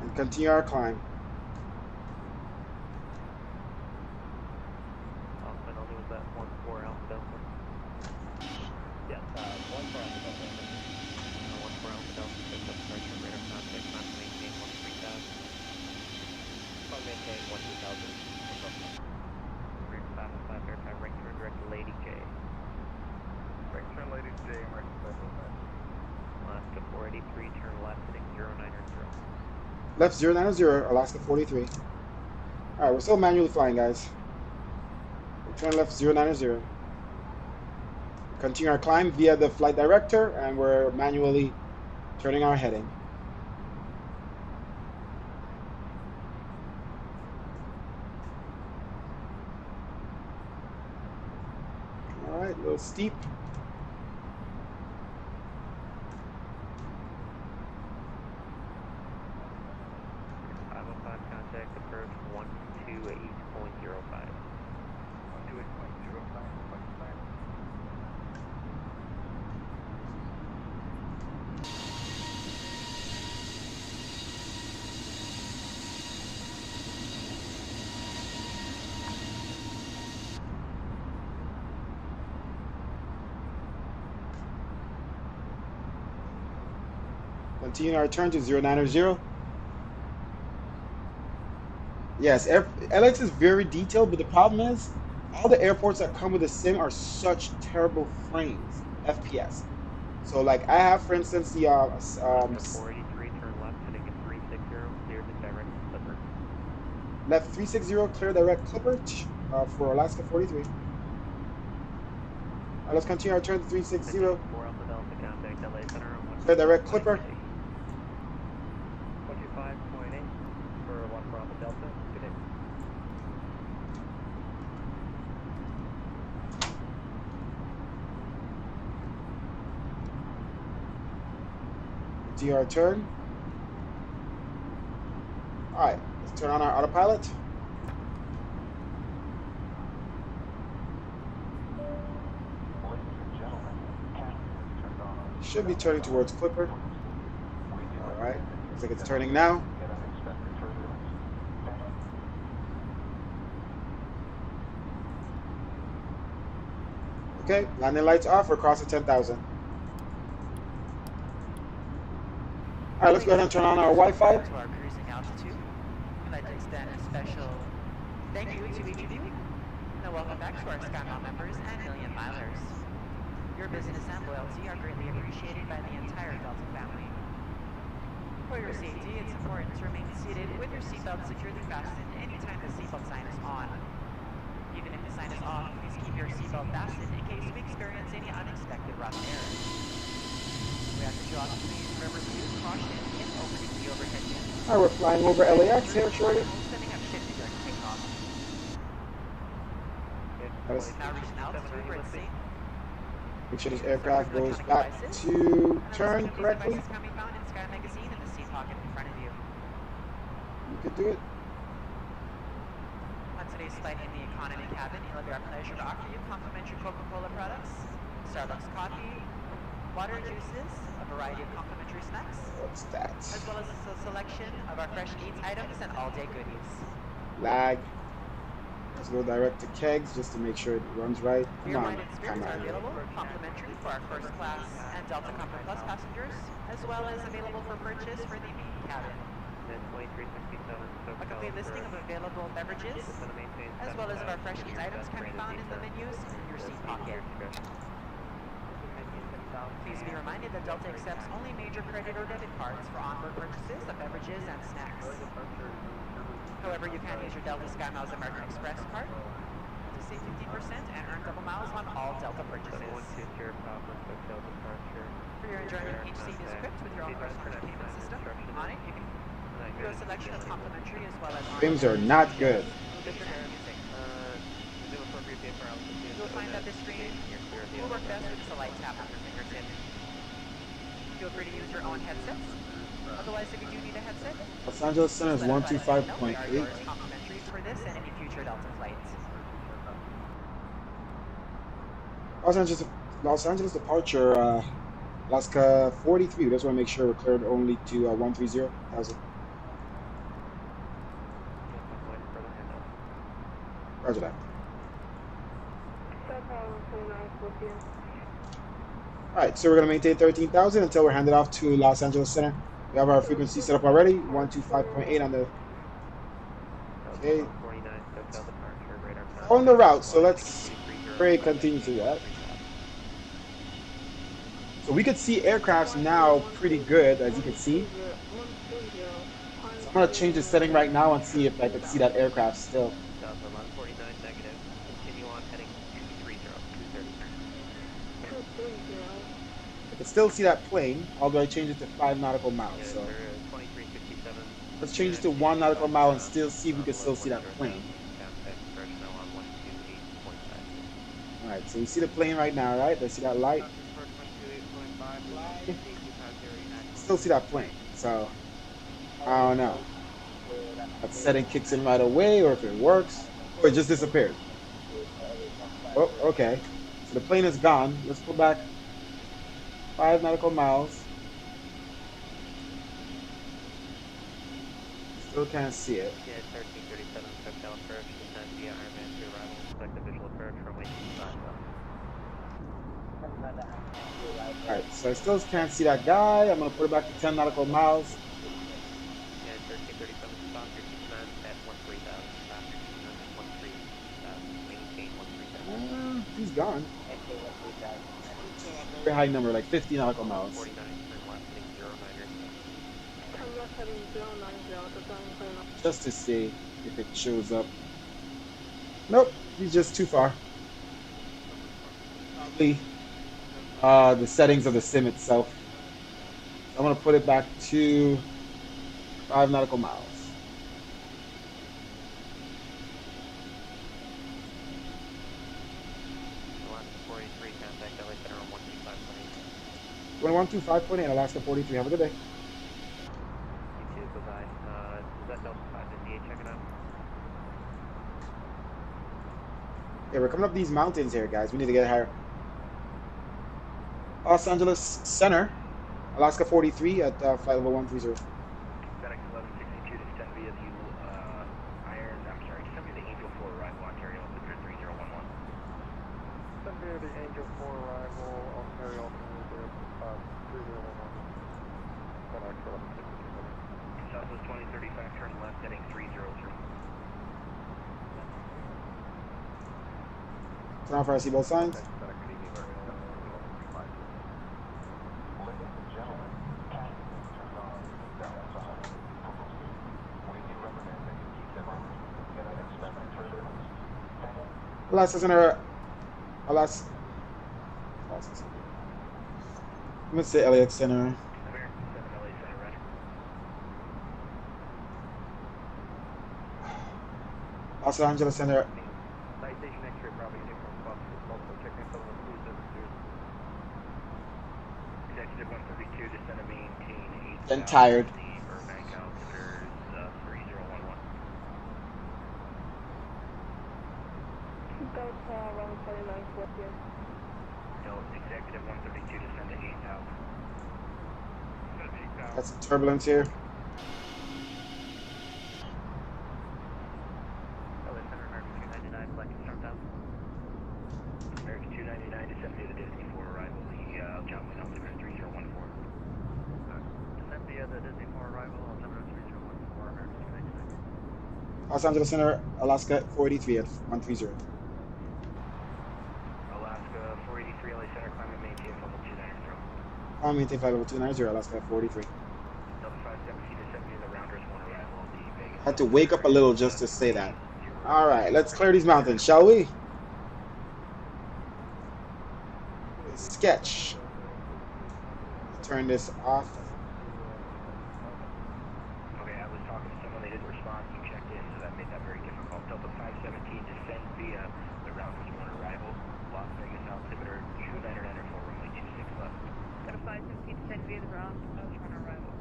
and continue our climb.
That 14 Alpha Delta.
Yes, 14 Alpha Delta.
14 Alpha Delta, pick up departure, radar contact, climb to maintain 13,000.
Climb maintain 13,000.
American 505, verify right turn direct Lady J.
Right turn Lady J, American 505.
Alaska 483, turn left heading 090.
Left 090, Alaska 43. Alright, we're still manually flying, guys. Turn left 090. Continue our climb via the flight director, and we're manually turning our heading. Alright, a little steep.
Contact approach 128.05.
128.05.
Continue our turn to 090. Yes, LX is very detailed, but the problem is all the airports that come with the sim are such terrible frames, FPS. So like I have, for instance, the
483, turn left heading at 360, clear the direct clipper.
Left 360, clear direct clipper for Alaska 43. Alright, let's continue our turn to 360.
4 Alpha Delta, contact LA Center on
Clear direct clipper.
25.8 for 1 for Alpha Delta. Good day.
Continue our turn. Alright, let's turn on our autopilot. Should be turning towards Clipper. Alright, looks like it's turning now. Okay, landing lights off, we're crossing 10,000. Alright, let's go ahead and turn on our Wi-Fi.
To our cruising altitude, we'd like to extend a special thank you to each of you, and welcome back to our SkyMile members and Million Milers. Your business and loyalty are greatly appreciated by the entire Delta family. For your safety, it's important to remain seated with your seatbelt securely fastened anytime the seatbelt sign is on. Even if the sign is off, please keep your seatbelt fastened in case we experience any unexpected rough air. We ask that you also please remember to use caution in opening the overhead bin.
Alright, we're flying over LAX here shortly.
Setting up shift during takeoff. Now reaching altitude where it's safe.
Make sure this aircraft goes back to turn correctly.
Devices can be found in Sky Magazine in the seat pocket in front of you.
You could do it.
On today's flight in the economy cabin, it'll be our pleasure to offer you complimentary Coca-Cola products, Starbucks coffee, water juices, a variety of complimentary snacks.
What's that?
As well as a selection of our fresh eats items and all-day goodies.
Lag. Let's go direct to kegs just to make sure it runs right.
Beer, wine, and spirits are available complimentary for our first class and Delta Comfort Plus passengers, as well as available for purchase for the main cabin. A complete listing of available beverages, as well as of our fresh eats items can be found in the menus in your seat pocket. Please be reminded that Delta accepts only major credit or debit cards for onboard purchases of beverages and snacks. However, you can use your Delta SkyMiles American Express card to save 15% and earn double miles on all Delta purchases. For your enjoyment, each seat is equipped with your own personal entertainment system. On it, you can do a selection of complimentary as well as
Frames are not good.
You'll find that this screen will work best with just a light tap on your fingertip. Feel free to use your own headsets. Otherwise, if you do need a headset,
Los Angeles Center is 125.8.
Complimentary for this and any future Delta flights.
Los Angeles departure, Alaska 43. We just want to make sure we're cleared only to 130. How's it? Roger that. Alright, so we're going to maintain 13,000 until we're handed off to Los Angeles Center. We have our frequency set up already, 125.8 on the... Okay. On the route, so let's continue to that. So we could see aircrafts now pretty good, as you can see. So I'm going to change the setting right now and see if I can see that aircraft still. I can still see that plane, although I changed it to 5 nautical miles. So let's change it to 1 nautical mile and still see if we can still see that plane. Alright, so we see the plane right now, right? Let's see that light. Still see that plane, so I don't know. That setting kicks in right away, or if it works, or it just disappeared. Oh, okay. So the plane is gone. Let's go back 5 nautical miles. Still can't see it. Alright, so I still can't see that guy. I'm going to put it back to 10 nautical miles. He's gone. Very high number, like 50 nautical miles. Just to see if it shows up. Nope, he's just too far. Probably the settings of the sim itself. I'm going to put it back to 5 nautical miles. Going 125.8, Alaska 43. Have a good day.
You too, bye-bye. Is that Delta 5 NDA checking out?
Yeah, we're coming up these mountains here, guys. We need to get higher. Los Angeles Center, Alaska 43 at flight level 130.
FedEx 1162 to stand via the send me the Angel 4 arrival, Ontario, Altimeter 3011.
Send me the Angel 4 arrival, Ontario, Altimeter 3011. FedEx 1162.
Southwest 2035, turn left, heading 303.
Turn off our seatbelt signs. Alaska Center, Alaska. I'm gonna say LAX Center. Los Angeles Center.
Citation X-ray Bravo Uniform Fox, also checking some of the clues that appears.
Executive 132, descend and maintain 8.
Then tired.
Burbank altimeters 3011.
Delta, around 29 4 p.m.
Executive 132, descend to 8,000.
Got some turbulence here.
LA Center, American 299, flight confirmed out.
American 299, descend via the Disney for arrival. The Joplin altimeter 3014.
Descend via the Disney 4 arrival, altimeter 3014, American 299.
Los Angeles Center, Alaska 483 at 130.
Alaska 483, LA Center, climb and maintain level 290.
Climb and maintain flight level 290, Alaska 483.
Delta 517, descend via the Rounders 1 arrival. The Vegas.
Had to wake up a little just to say that. All right, let's clear these mountains, shall we? Sketch. Turn this off.
Okay, I was talking to someone, they didn't respond, you checked in, so that made that very difficult. Delta 517, descend via the Rounders 1 arrival. Las Vegas altimeter 299 runway 26 left.
Delta 517, descend via the Rounders 1 arrival.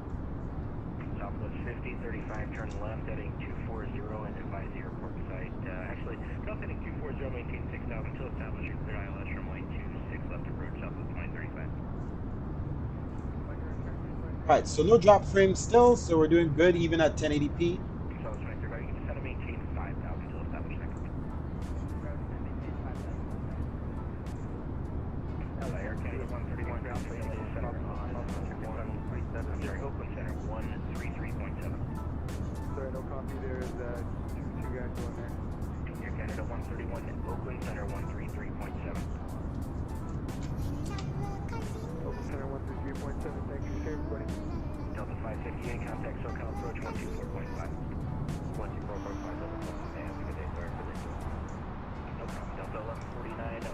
Southwest 50, 35, turn left, heading 240 and advise the airport site. Actually, north heading 240, maintain 6,000 until established clear ILS runway 26 left approach, Southwest 2035.
Right, so no drop frame still, so we're doing good even at 1080p.
Southwest 2035, you can descend and maintain 5,000 until established next. LA Air Canada 131, ground for LA Center on 137. I'm sorry, Oakland Center 133.7.
Sorry, no copy. There's two guys going there.
Air Canada 131, Oakland Center 133.7.
Open Center 133.7, thank you, sir, everybody.
Delta 558, contact SoCal approach 124.5. 124.5, level 1, and good day, sorry for this. No problem. Delta 1149,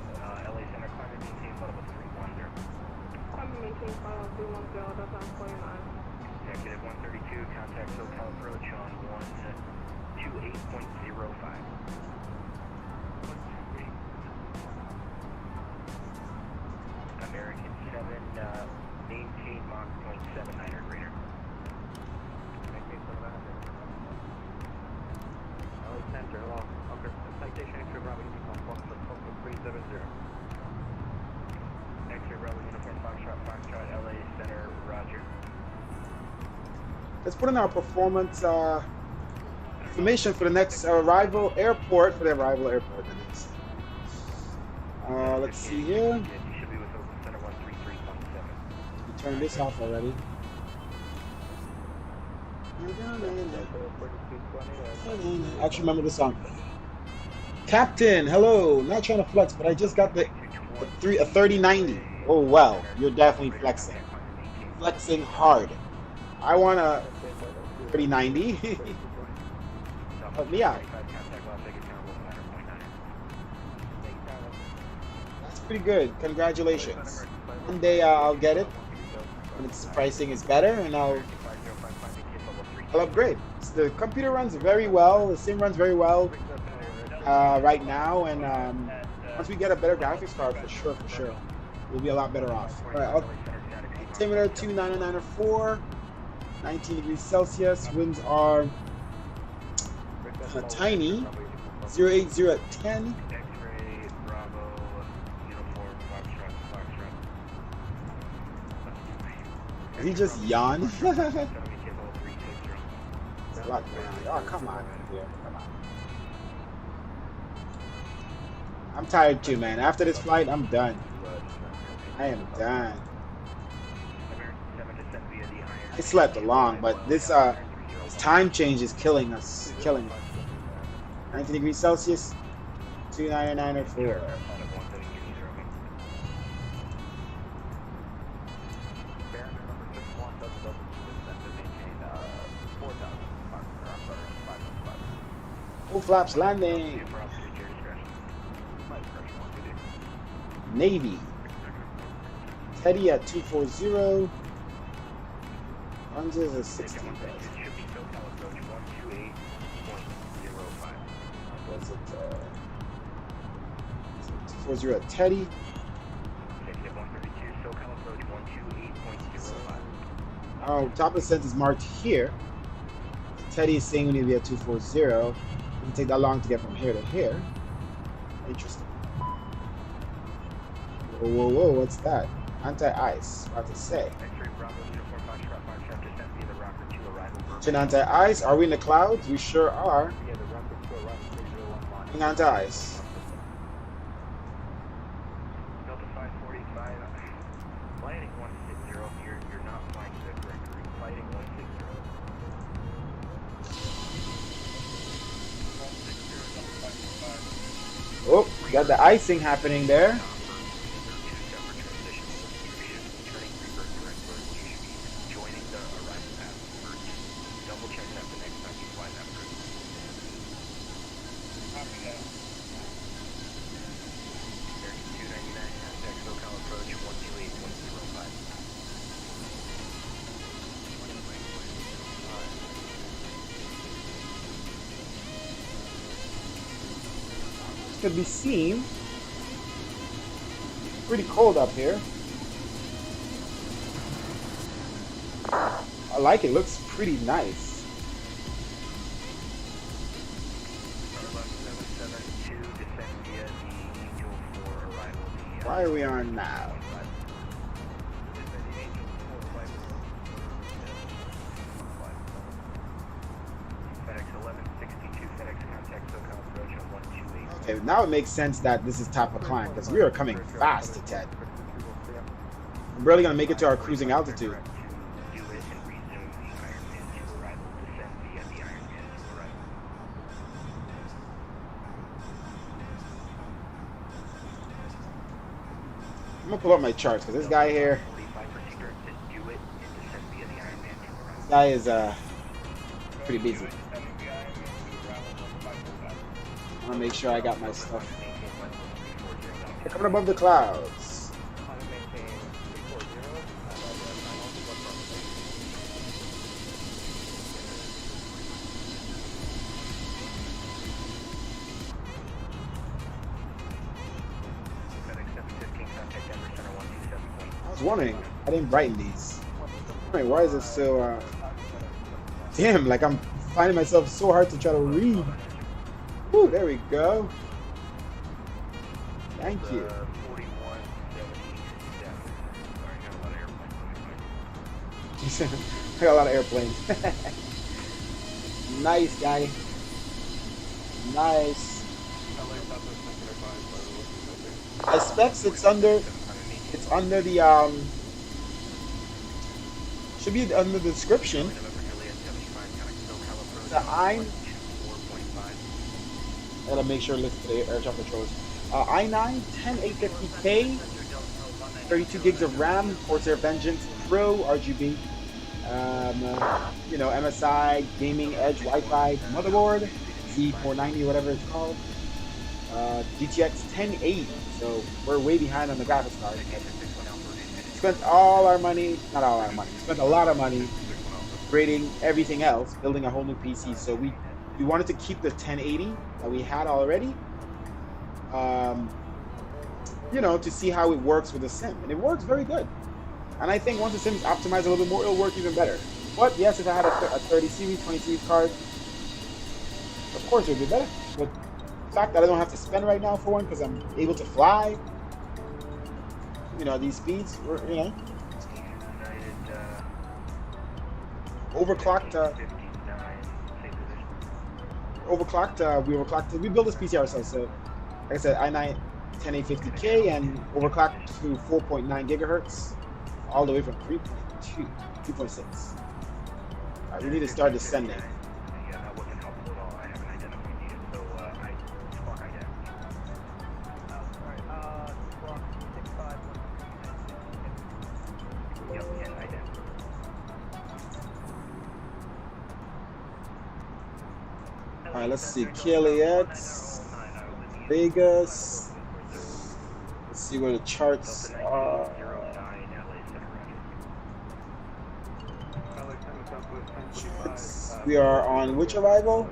LA Center, climate maintain level 310.
Climate maintain final 310, Delta 49.
Executive 132, contact SoCal approach on 128.05. American 7, maintain Mach 0.79 or greater.
LA Center, long, okay, citation X-ray Bravo Uniform Fox, 370.
X-ray Bravo Uniform Foxtrot, LA Center, roger.
Let's put in our performance information for the next arrival airport. For the arrival airport, that is. Let's see here.
You should be with Oakland Center 133.7.
We turned this off already. I actually remember the song. Captain, hello. Not trying to flex, but I just got a 3090. Oh well, you're definitely flexing. Flexing hard. I want a 3090. Help me out. That's pretty good. Congratulations. One day I'll get it when its pricing is better, and I'll upgrade. So the computer runs very well. The sim runs very well right now, and once we get a better graphics card, for sure, we'll be a lot better off. All right, altimeter 299.4, 19 degrees Celsius. Winds are tiny, 080 at 10.
X-ray Bravo Uniform Foxtrot.
Did he just yawn? It's a lot going on. Oh, come on, dude. Come on. I'm tired too, man. After this flight, I'm done. I am done. I slept along, but this time change is killing us. Killing us. 19 degrees Celsius, 299.4. Full flaps landing. Navy. Teddy at 240. Guns is a 16.
Should be SoCal approach 128.05.
What's it? 240 at Teddy.
Negative 132, SoCal approach 128.05.
Oh, top ascent is marked here. Teddy is saying we need to be at 240. It doesn't take that long to get from here to here. Interesting. Whoa, whoa, whoa, what's that? Anti-ice, about to say. Chin anti-ice, are we in the clouds? We sure are. In anti-ice.
Delta 545, flighting 160, you're not flying the correct route. Flighting 160.
Oh, got the icing happening there. Could be seen. Pretty cold up here. I like it. Looks pretty nice. Why are we on now? Okay, now it makes sense that this is top of climb because we are coming fast to Ted. I'm barely gonna make it to our cruising altitude. I'm gonna pull up my charts because this guy here, this guy is pretty busy. I want to make sure I got my stuff. They're coming above the clouds. I was wondering, I didn't brighten these. Wait, why is it so, damn, like I'm finding myself so hard to try to read. Ooh, there we go. Thank you. I got a lot of airplanes. Nice, guy. Nice. I specs it's under the should be under the description. The I gotta make sure to listen to the air traffic controllers. i9 10850K, 32 gigs of RAM, Corsair Vengeance Pro RGB, you know, MSI Gaming Edge Wi-Fi motherboard, Z490 whatever it's called, GTX 1080. So we're way behind on the graphics card. Spent all our money, not all our money, spent a lot of money upgrading everything else, building a whole new PC. So we wanted to keep the 1080 that we had already, you know, to see how it works with the sim, and it works very good. And I think once the sim is optimized a little bit more, it'll work even better. But yes, if I had a 30 series, 20 series card, of course it would be better. But the fact that I don't have to spend right now for one because I'm able to fly, you know, these speeds, you know, overclocked. We built this PC ourselves. So, like I said, i9 10850K and overclocked to 4.9 gigahertz, all the way from 3.2, 2.6. All right, we need to start descending. Alright, let's see. KLAX, Vegas. Let's see where the charts are. We are on which arrival?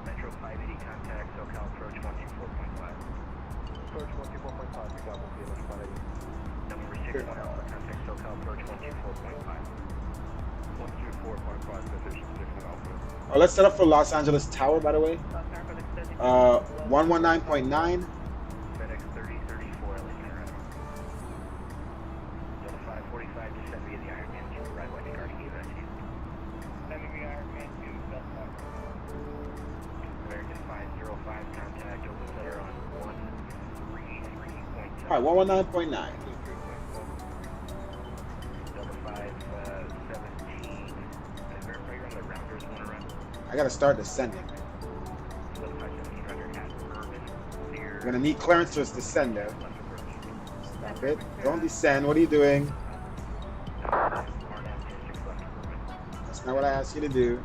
Metro 580 contact, SoCal approach 124.5. Approach 124.5, pick up with Number 6 Alpha contact, SoCal approach 124.5. 124.5, position 6 Alpha.
Oh, let's set up for Los Angeles Tower, by the way. 119.9.
FedEx 3034, LA Center. Delta 545, descend via the Iron Man 2, right by the Carnegie Rescue. Descending the Iron Man 2, Delta 5. American 505, contact, open center on 133.7.
All right, 119.9.
Delta 517. Verify you're on the rounders, one around.
I gotta start descending.
Delta 517, hat urban.
We're gonna need clearance to descend there. Stop it. Don't descend. What are you doing? That's not what I asked you to do.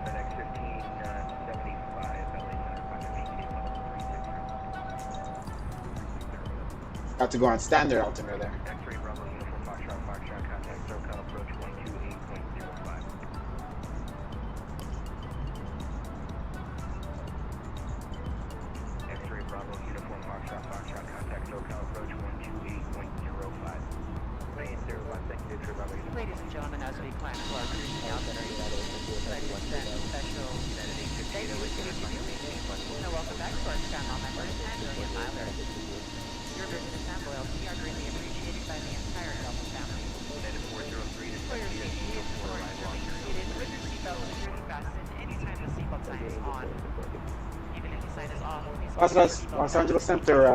FedEx 1575, LA Center 518, level 360.
Have to go on standard altimeter there.
X-ray Bravo Uniform Foxtrot, contact SoCal approach 128.05. X-ray Bravo Uniform Foxtrot, contact SoCal approach 128.05. Ladies
Ladies and gentlemen, as we climb to our cruising altitude, I'd like to extend a special thank you to you, and welcome back to our channel members and Million Milers. Your business and loyalty are greatly appreciated by the entire Delta family. For your safety, it's important to remain seated with your seatbelt securely fastened anytime the seatbelt sign is on. Even if the sign is off, please
Los Angeles Center,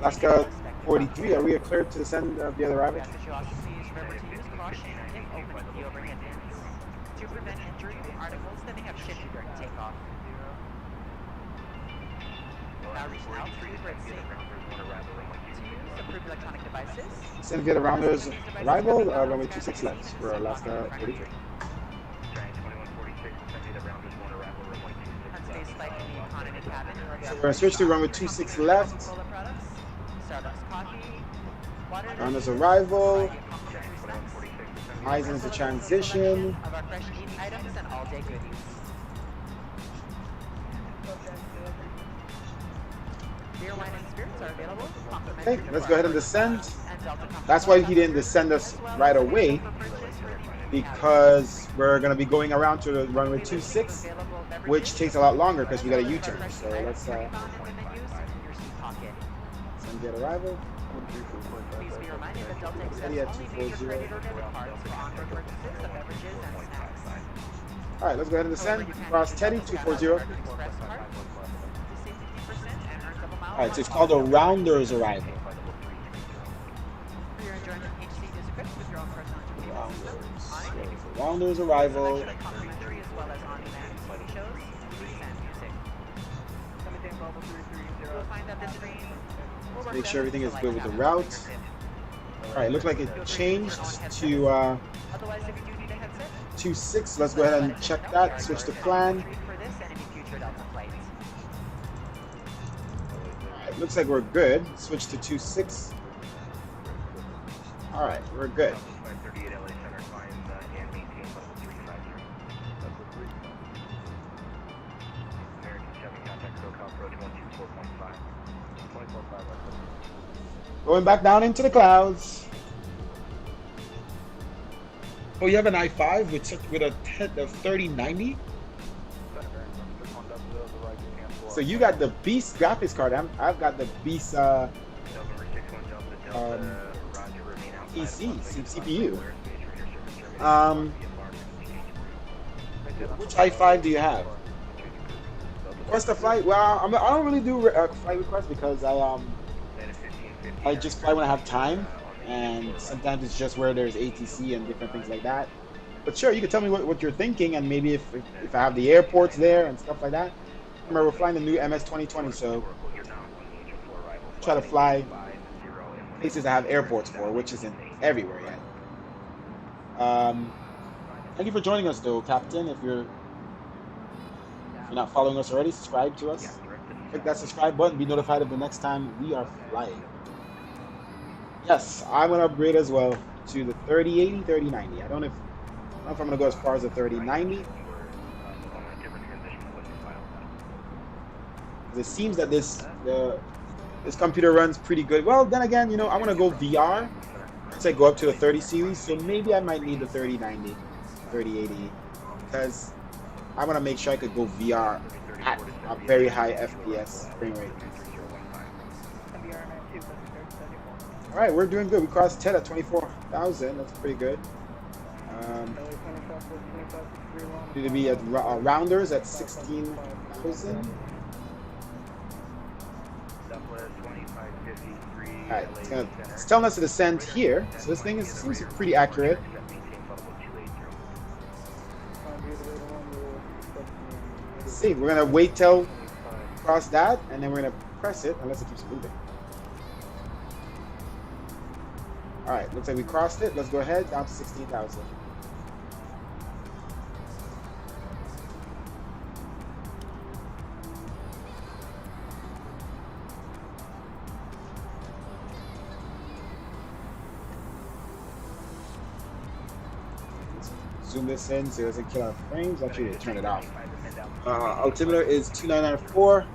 Alaska 43. Are we cleared to descend via the arrival?
please remember to use caution if opening the overhead bins. To prevent injury to articles that may have shifted during takeoff. Now reach out through the grid sync. To use approved electronic devices.
Descend via the rounders arrival, runway 26 left for Alaska 43.
And stay slightly in the economy cabin.
So we're gonna switch to runway 26 left.
Starbucks coffee, water,
Rounders arrival. Eisen's the transition.
of our fresh eating items and all day goodies. Beer, wine, and spirits are available.
Okay, let's go ahead and descend. That's why he didn't descend us right away, because we're going to be going around to the runway 26, which takes a lot longer because we got a U-turn. So let's send get arrival.
Please be reminded that Delta accepts
Eddie at
only major
240.
credit or debit cards for onboard purchases of beverages and snacks.
All right, let's go ahead and descend. Cross Teddy 240. All right, so it's called a rounders arrival.
For your enjoyment, each seat is equipped with your own personal entertainment.
Rounders arrival.
Complimentary as well as on-demand TV shows, movies, and music. You'll find that the screen will work
Make sure
best
everything is
with
good with the route. All right, looks like it changed to
Otherwise, if you do need a headset,
26. Let's go ahead and check that. Switch to plan.
for this and any future Delta flights.
It looks like we're good. Switch to 26. All right, we're good.
538 LA Center, climb and maintain level 353. American 7 contact SoCal approach 124.5. 24.5.
Going back down into the clouds. Oh, you have an i5 with a 3090? So you got the Beast graphics card. I've got the Beast PC CPU. Which i5 do you have? Request a flight? Well, I don't really do flight requests because I just fly when I have time, and sometimes it's just where there's ATC and different things like that. But sure, you can tell me what you're thinking, and maybe if I have the airports there and stuff like that. Remember, we're flying the new MS2020, so try to fly places that have airports for, which isn't everywhere yet. Thank you for joining us, though, Captain. If you're not following us already, subscribe to us. Click that subscribe button. Be notified of the next time we are flying. Yes, I'm gonna upgrade as well to the 3080, 3090. I don't know if I'm gonna go as far as the 3090. It seems that this computer runs pretty good. Well, then again, you know, I want to go VR. Let's say go up to the 30 series, so maybe I might need the 3090, 3080, because I want to make sure I could go VR at a very high FPS frame rate. All right, we're doing good. We crossed 10 at 24,000. That's pretty good. Need to be at rounders at 16,000. Alright, it's telling us to descend here, so this thing seems pretty accurate. Let's see, we're gonna wait till cross that, and then we're gonna press it unless it keeps moving. Alright, looks like we crossed it. Let's go ahead down to 16,000. Zoom this in so it doesn't kill our frames. Actually, turn it off. Altimeter is 2994.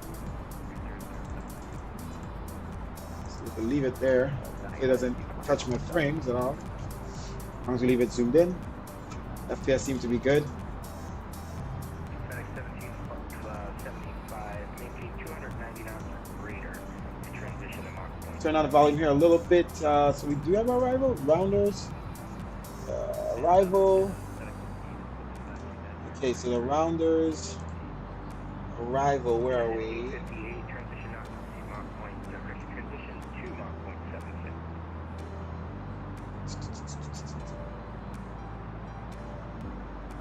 So we can leave it there. It doesn't touch my frames at all. As long as we leave it zoomed in. FPS seems to be good. Turn on the volume here a little bit. So we do have our arrival. Rounders. Arrival. Okay, so the rounders. Arrival, where are we?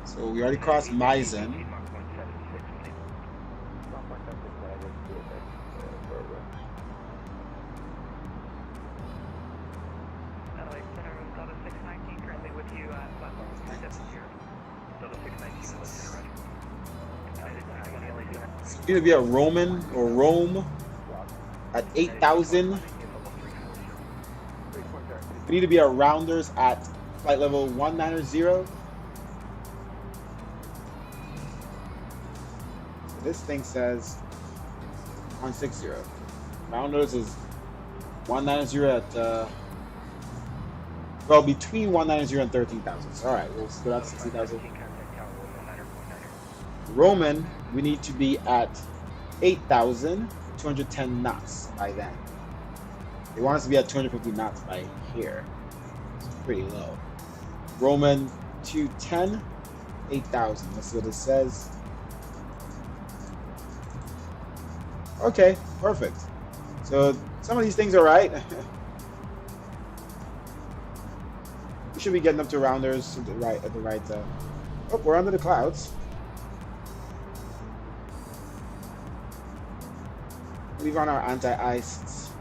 So we already crossed Meissen. We need to be at Roman or Rome at 8,000. We need to be at Rounders at flight level 190. So this thing says 160. Rounders is 190 at well, between 190 and 13,000. So, all right, we'll go down to 60,000. Roman, we need to be at 8,210 knots by then. They want us to be at 250 knots by here. It's pretty low. Roman 210, 8,000. Let's see what it says. Okay, perfect. So some of these things are right. We should be getting up to rounders at the right. Oh, we're under the clouds. We've run our anti-ice.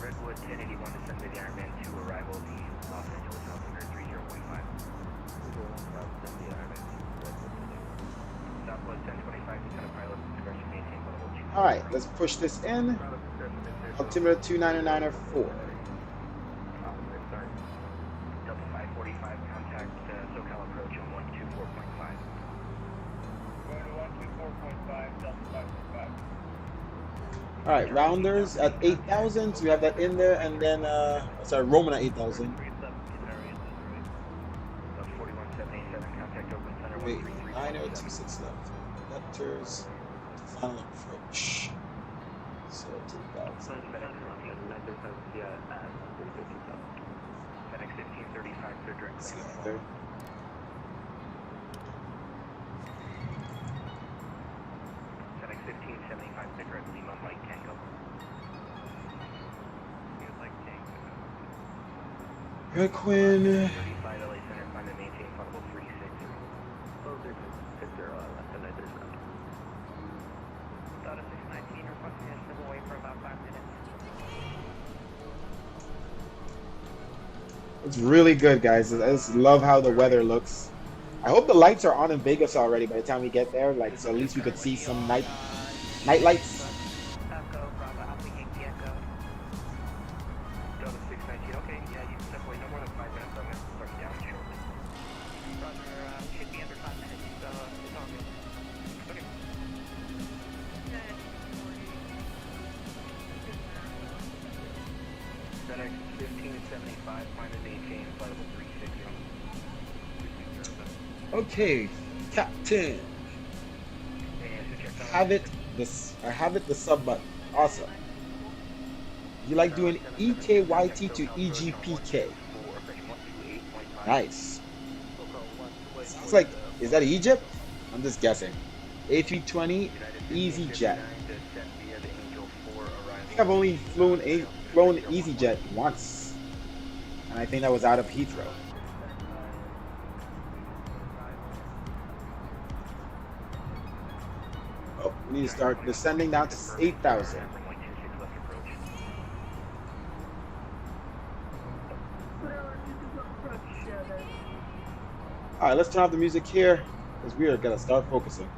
Redwood 1081 descend to the Ironman 2 arrival, the Los Angeles altimeter 3015. Southwest 1025, Lieutenant Pilot, discretion maintain level 2.
Alright, let's push this in. Altimeter 299.4.
Delta 545, contact SoCal approach on 124.5.
Alright, rounders at 8,000, so we have that in there, and then, sorry, Roman at 8,000. Wait, 9026 left. Vectors, final approach. So, 2,000.
FedEx 1535, third direct
See
landing.
there.
FedEx 1575, third direct Lima, Mike Tango.
Good, Quinn.
35 LA Center, find and maintain flight 36. Oh, there's left and there's left.
Delta 619, requesting a civil wait for about 5 minutes.
It's really good, guys. I just love how the weather looks. I hope the lights are on in Vegas already by the time we get there, like so at least we could see some night lights.
Echo, Bravo, Alpha Yankee Echo. Delta 619, okay, yeah, you can step away no more than 5 minutes, I'm going to start you down shortly.
Roger, should be under 5 minutes, so it's all good.
Okay. FedEx 1575, find and maintain flight level 360.
Okay, Captain. I have it the sub button. Awesome. You like doing EKYT to EGPK? Nice. Sounds like, is that Egypt? I'm just guessing. A320 EasyJet. I think I've only flown EasyJet once, and I think that was out of Heathrow. Oh, we need to start descending down to 8,000. All right, let's turn off the music here because we are gonna start focusing.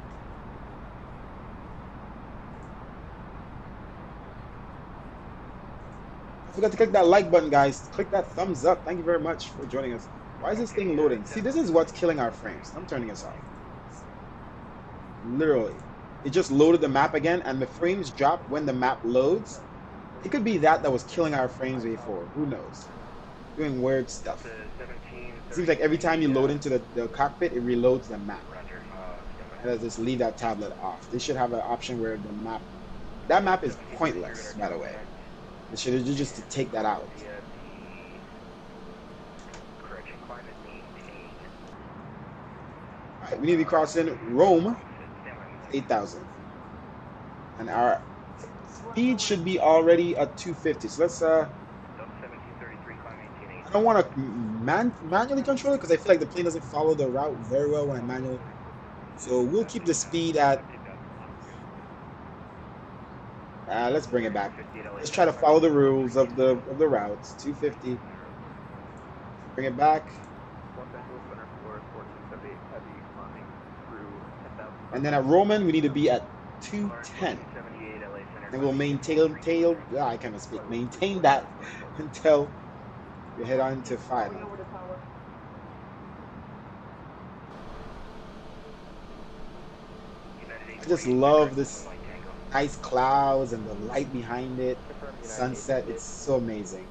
I forgot to click that like button, guys. Click that thumbs up. Thank you very much for joining us. Why is this thing loading? See, this is what's killing our frames. I'm turning this off. Literally. It just loaded the map again, and the frames drop when the map loads. It could be that was killing our frames before. Who knows? Doing weird stuff. It seems like every time you load into the cockpit, it reloads the map. And I'll just leave that tablet off. They should have an option where the map... That map is pointless, by the way. They should just to take that out. Alright, we need to be crossing Rome. 8,000. And our speed should be already at 250. So let's I don't want to manually control it because I feel like the plane doesn't follow the route very well when I manually. So we'll keep the speed at let's bring it back. Let's try to follow the rules of the routes. 250. Bring it back. And then at Roman, we need to be at 210. And we'll maintain I can't speak. Maintain that until we head on to 5. I just love this nice clouds and the light behind it, sunset. It's so amazing.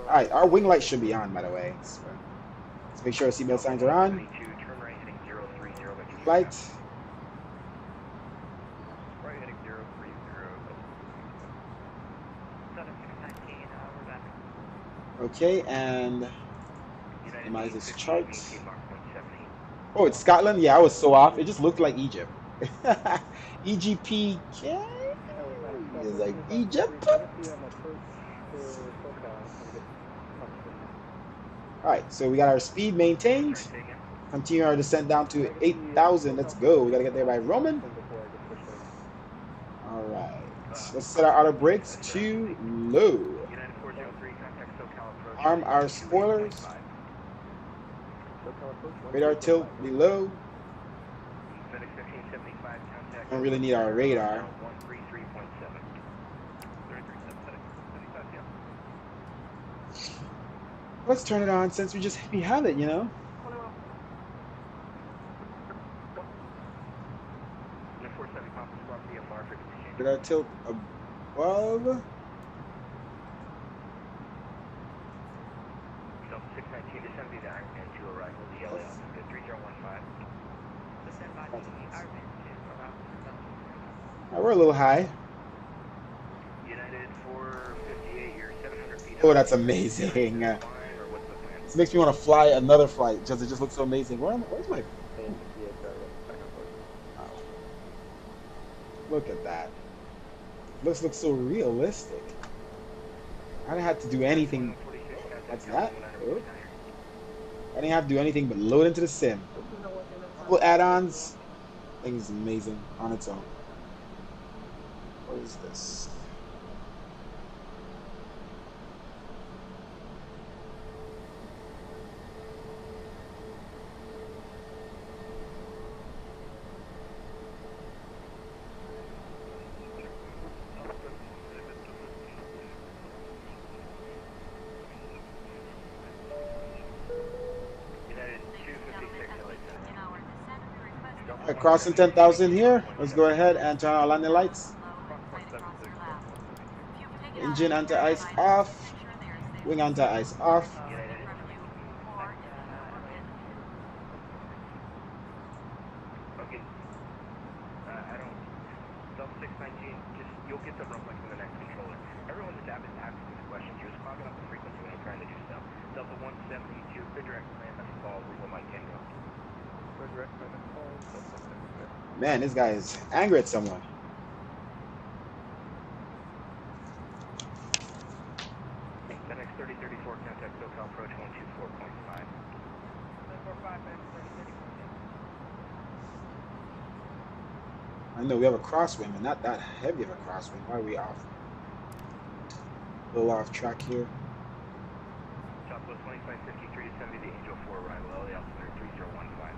All right, our wing light should be on, by the way. So let's make sure our seatbelt signs are on. Flight. Okay, and minimize this chart. Oh, it's Scotland? Yeah, I was so off. It just looked like Egypt. EGPK is like Egypt. Alright, so we got our speed maintained. Continue our descent down to 8,000. Let's go. We gotta get there by Roman. Alright. Let's set our auto brakes to low. Arm our spoilers. Radar tilt below. Don't really need our radar. Let's turn it on since we have it, you know. Radar tilt above. We're a little high. Oh, that's amazing. This makes me want to fly another flight. It just looks so amazing. Where's my phone? Oh. Look at that. Looks so realistic. I didn't have to do anything. What's that? Oh. I didn't have to do anything but load into the sim. Couple add-ons. I think it's amazing on its own. What is this? crossing 10,000 here. Let's go ahead and turn on our landing lights. Engine anti-ice off. Wing anti-ice off.
Okay. I don't. Delta 619, just you'll get the rumblings from the next controller. Everyone just asking these questions. You're just clogging up the frequency when I'm trying to do stuff. Delta 172, bid direct command message call, Google Mike Tango. Bid direct command call, Delta 6.
Man, this guy is angry at someone.
The next 3034 contact SoCal approach 124.5. 145, 3034.
I know we have a crosswind, but not that heavy of a crosswind. Why are we off? A little off track here.
Southwest 2553 to 70, the Angel 4 arrival, LA altimeter 3015.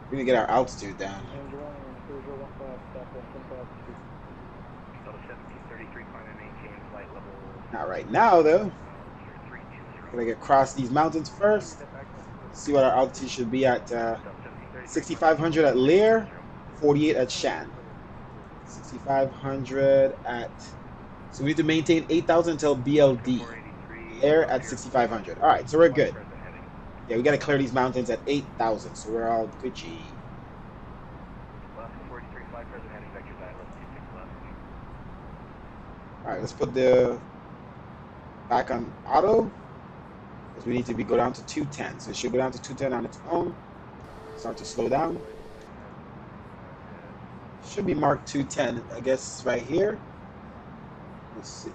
We need to get our altitude down.
Angel 1, 3015, Southwest 2553. Delta 1733, climb and maintain flight level.
Not right now, though. Gotta get across these mountains first. See what our altitude should be at 6,500 at Lear, 48 at Shan. 6,500 at... So we need to maintain 8,000 until BLD. Air at 6,500. Alright, so we're good. Yeah, we gotta clear these mountains at 8,000, so we're all Gucci. Alright, let's put the back on auto. Because we need to go down to 210. So it should go down to 210 on its own. Start to slow down. Should be marked 210, I guess, right here. Let's see.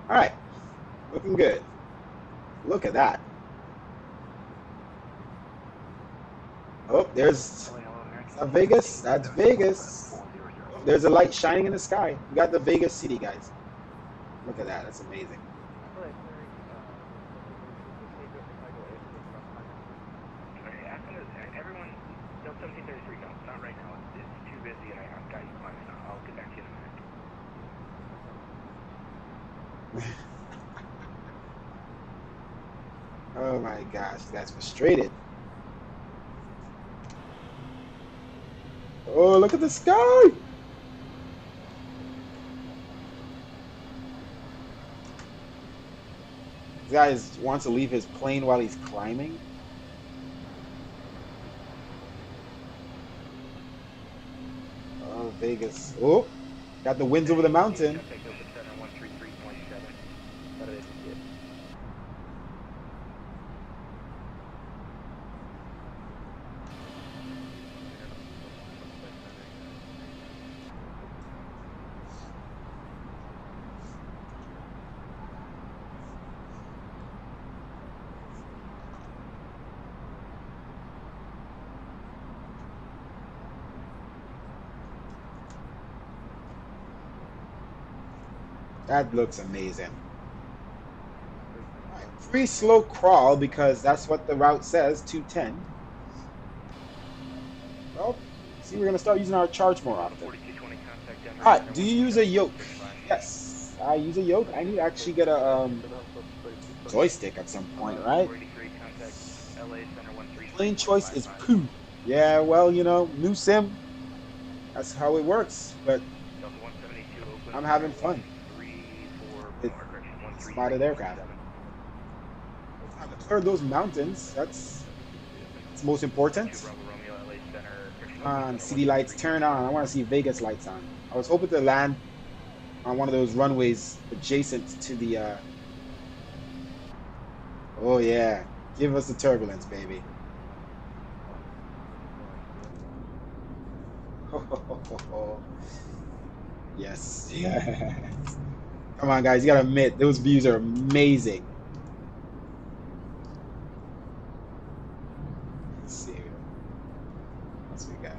Alright. Looking good. Look at that. Oh, there's Vegas. That's Vegas. There's a light shining in the sky. We got the Vegas city, guys. Look at that. That's amazing.
Everyone, Delta 1733, no, not right now. It's too busy and I've got you climbing. I'll get back to you in a minute.
Oh my gosh, this guy's frustrated. Oh, look at the sky! This guy wants to leave his plane while he's climbing. Oh, Vegas. Oh, got the winds over the mountain. That looks amazing. Right, pre-slow crawl because that's what the route says, 210. Well, see, we're going to start using our charge more often. Alright, do you use a yoke? Yes, I use a yoke. I need to actually get a joystick at some point, right? Plane choice is poo. Yeah, well, you know, new sim. That's how it works, but I'm having fun. It's spotted aircraft. Clear those mountains. That's most important. Come on, city lights, turn on. I want to see Vegas lights on. I was hoping to land on one of those runways adjacent to the. Oh yeah, give us the turbulence, baby. Yes, yes. Come on, guys, you gotta admit, those views are amazing. Let's see. What else we got?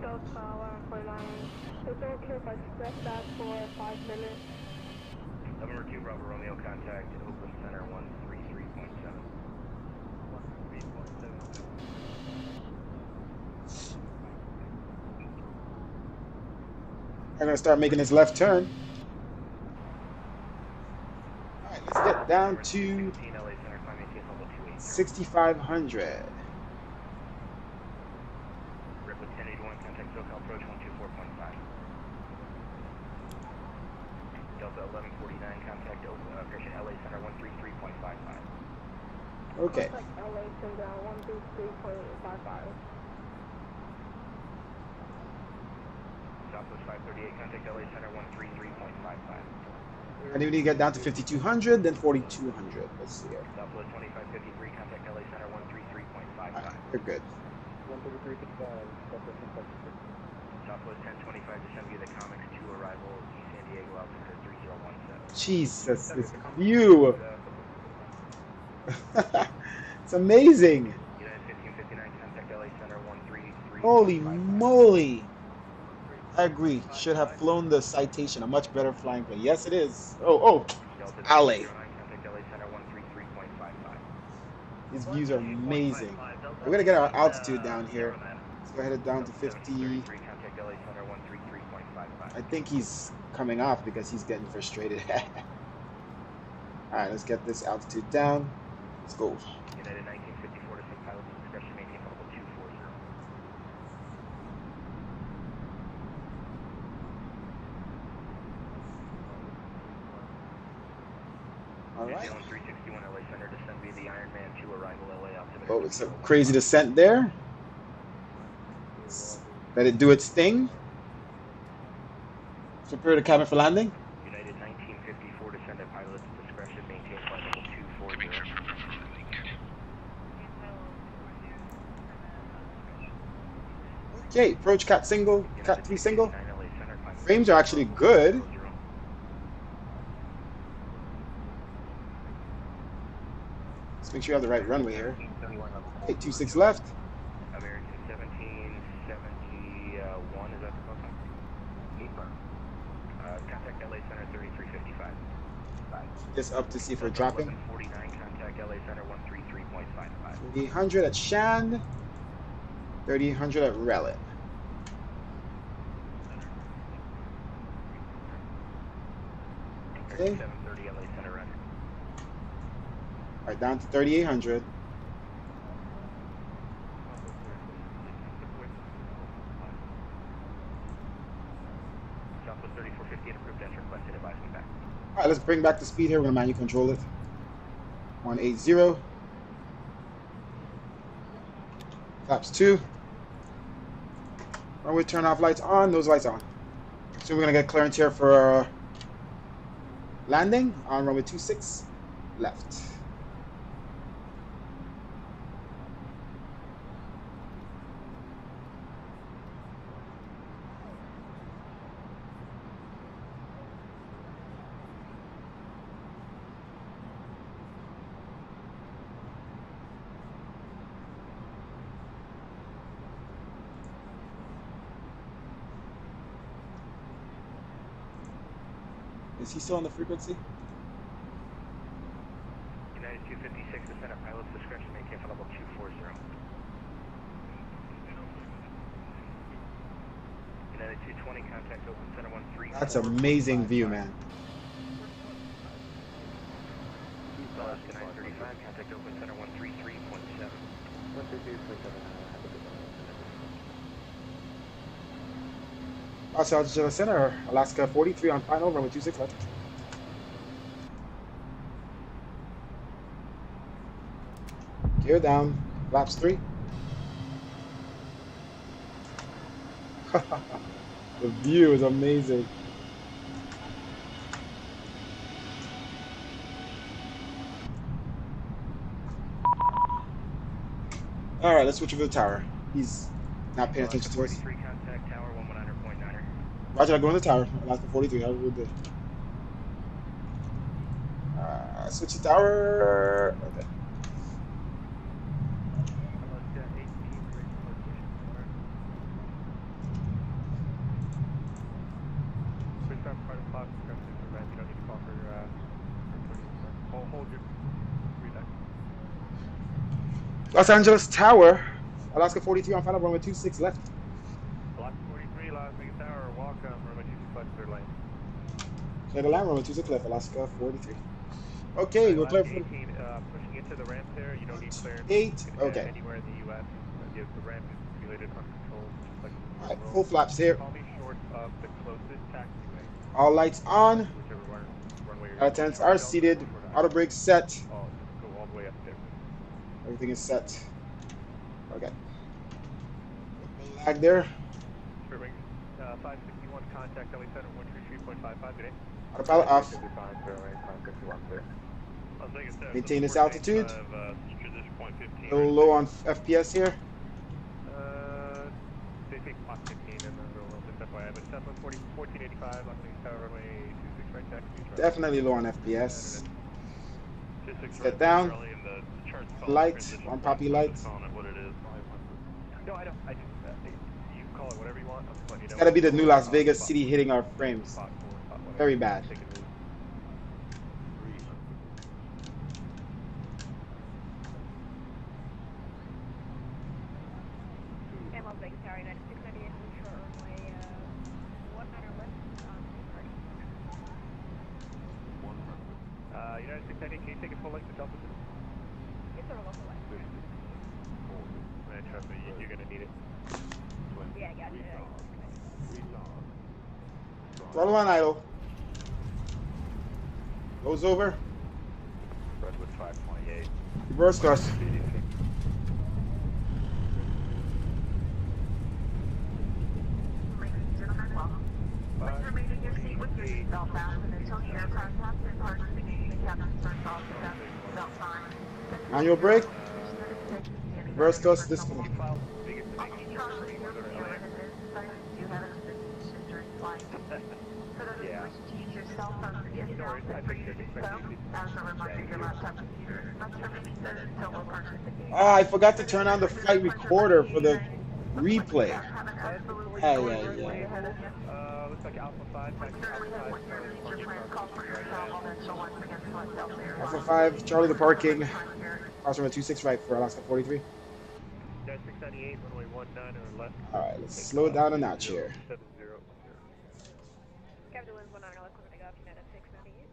Delta 149. Is it okay if I step back for 5 minutes?
Number 2, Bravo Romeo, contact Oakland Center 133.7. 133.7. I'm
gonna start making this left turn. All right, let's get down to 6,500.
Rip with 1081, contact SoCal approach 124.5. Delta 1149, contact approaching LA Center 133.55.
Okay.
Contact LA Center 133.55.
Southwest 538, contact LA Center 133.55.
And then we get down to 5,200, then 4,200. Let's see here.
Southwest 2553, contact LA Center 133.55.
They're good.
133.55,
Southwest 1025, descend via the Comics 2 arrival, East San Diego, altitude 3017.
Jesus, this view. It's amazing.
United 1559, contact LA Center 133.
Holy moly. I agree. Should have flown the Citation, a much better flying plane. Yes, it is. Oh, LA. These views are amazing. We're going to get our altitude down here. Let's go ahead down to 50. I think he's coming off because he's getting frustrated. Alright, let's get this altitude down. Let's go.
United 1954 to some pilots discretion, maintain level 240.
Alright.
361 LA Center, descend via the Iron Man 2 arrival LA altimeter.
Oh, it's a crazy descent there. Let it do its thing. Prepare the cabin for landing.
United 1954, descend at pilot's discretion, maintain flight level 240.
Okay, approach cat single, cat 3 single. Frames are actually good. Let's make sure you have the right runway here. 826 left.
American 1771, is that the phone? Contact LA Center 3355.
Just up to see if we're dropping.
49, contact LA Center 133.55.
3800 at Shan. 3800 at Relic. Okay.
730 LA Center run.
Alright, down to 3800.
Southwest 3450 approved entry requested, advise me back.
Alright, let's bring back the speed here. We're going to manually control it. 180. Flaps 2. Runway turn off lights on, those lights on. So we're going to get clearance here for landing on runway 26 left. Is he still on the frequency?
United 256, descend at pilot's discretion, maintain for level 240. United 220, contact open center 13.
That's an amazing view, man.
Alaska 935, contact open center 133.7.
Los Angeles Center, Alaska 43 on final, runway 26 left. Gear down, flaps 3. The view is amazing. All right, let's switch over to the tower. He's not paying attention to us.
Contact tower 119.9er.
Roger, I'll go on the tower. Alaska 43, how we good. Switch the tower. Okay. Los Angeles Tower, Alaska 43 on final, runway 26 left.
Alaska 43, Las Vegas Tower, welcome, runway 26 left, third lane.
Clear the land, runway 26 left, Alaska 43. Okay, we're clear for
18, pushing into the ramp there. You don't need clearance
8. Okay.
anywhere in the U.S. The ramp is simulated uncontrolled, just like the
Alright,
world.
full flaps here.
Call me short of the closest taxiway.
All lights on.
Whichever runway you're
Attendants are seated. Auto brakes set.
Oh, go all the way up there.
Everything is set. Okay. Lag there.
Short wing, 561 contact LA Center 133.55 today.
Autopilot off. Maintain this altitude. A little low on FPS here.
They take Mach 15 and then go a little bit FYI, but Cessna 1485 on the tower runway 26 right taxi.
Definitely low on FPS. Get down. Light. On poppy lights.
No, I don't. You can call it whatever you want. I'm just letting you know.
It's gotta be the new Las Vegas city hitting our frames. Very bad.
United 690, can you take a full length to Delta 2?
It's our local line.
Man, trust me, you're gonna need it.
Yeah, I got you.
Throttle on idle. Goes over.
Redwood 528.
Reverse thrust. Manual brake. Reverse thrust this one. Ah, I forgot to turn on the flight recorder for the replay. Yeah.
Looks like Alpha 5,
Alpha 5, Charlie the parking. Crossing runway 26 right for Alaska 43.
698, runway 19 or left.
Alright, let's slow it down a notch here.
70.
Captain Winds 19, I'll equipment to go up United 698.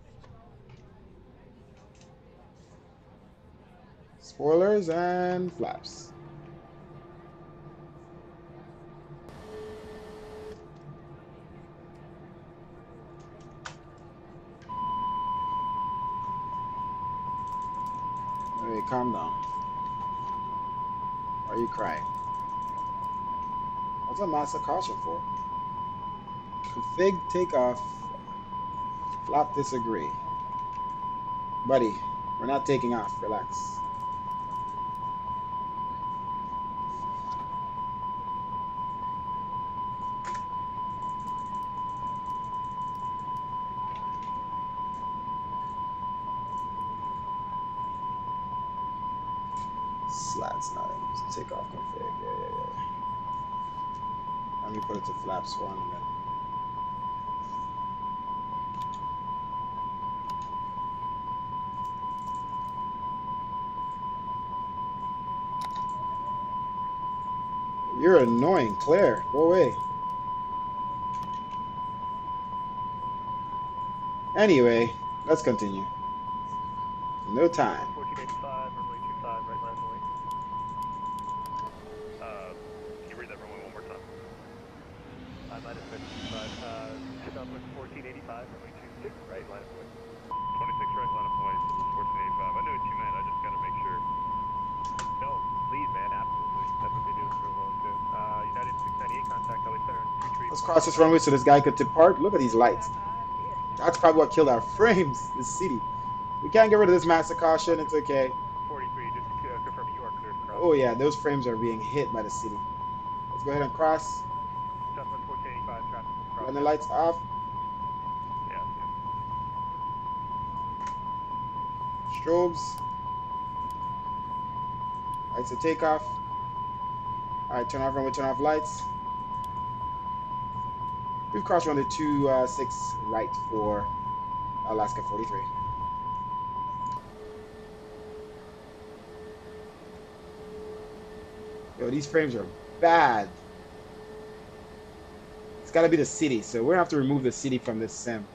Spoilers and flaps. Hey, calm down. Why are you crying? What's a massive caution for? Config takeoff. Flap disagree. Buddy, we're not taking off. Relax. Slats not in takeoff config. Yeah. Let me put it to flaps 1 and then. You're annoying, Claire. Go away. Anyway, let's continue. No time.
1485, runway 25, right line away. Can you read that runway one more time? I might have said 25. Southwest 1485, runway 26, right line away. 26 right line away, 1485. I know what you meant, I just gotta make sure. No, please, man, absolutely. That's what they do real well, too. United 698, contact LA Center.
Let's cross this runway so this guy could depart. Look at these lights. That's probably what killed our frames, this city. We can't get rid of this massive caution. It's okay.
43, just confirm you are clear to cross.
Oh, yeah, those frames are being hit by the city. Let's go ahead and cross.
Southwest 1485, traffic will cross.
Run the lights off.
Yeah.
Strobes. Lights of takeoff. Alright, turn off runway, turn off lights. We've crossed runway 26 right for Alaska 43. Yo, these frames are bad. It's gotta be the city, so we're gonna have to remove the city from this sim.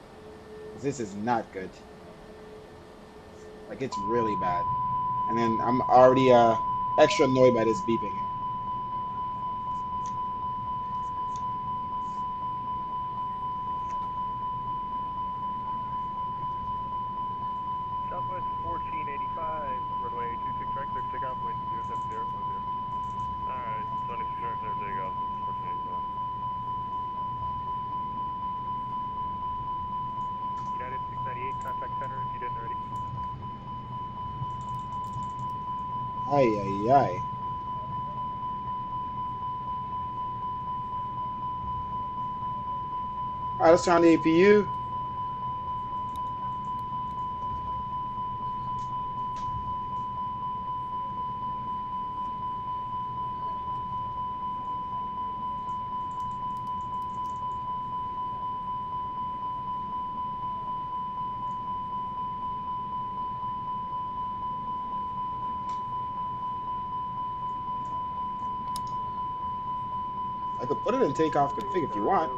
This is not good. Like it's really bad. And then I'm already extra annoyed by this beeping here.
Southwest 1485, runway 26 right, clear to take off, wind 070, 10. Alright, 26 right, clear to take off, 1485. United 698, contact center if you didn't already.
Ay, ay, ay. All right, let's turn on the APU. I could put it in takeoff config if you want.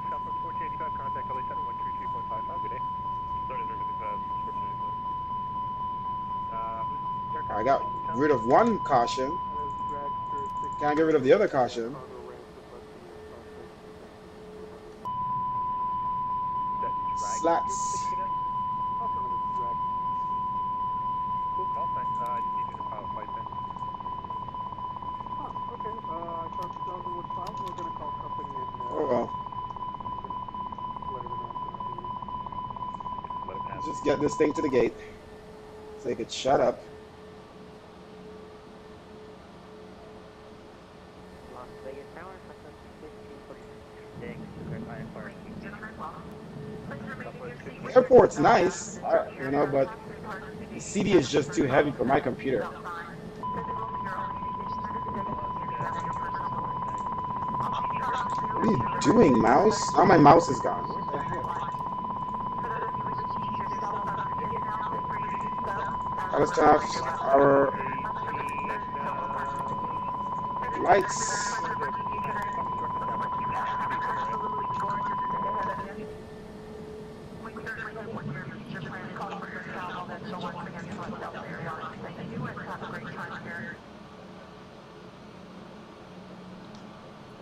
Southwest 1485, contact LA Center 133.55, good day. Started 055, 1485.
I got rid of one caution. Can't get rid of the other caution. Slats.
Cool call sign. I just need you to file a flight then.
Okay, I talked to Delta with 5. We're going to call company and
Oh well.
let them know.
Let it pass.
Just get this thing to the gate so they could shut up.
Las Vegas Tower,
Airport's nice, you know, but the CD is just too heavy for my computer. What are you doing, mouse? Now my mouse is gone. What the heck? Let's turn off our lights.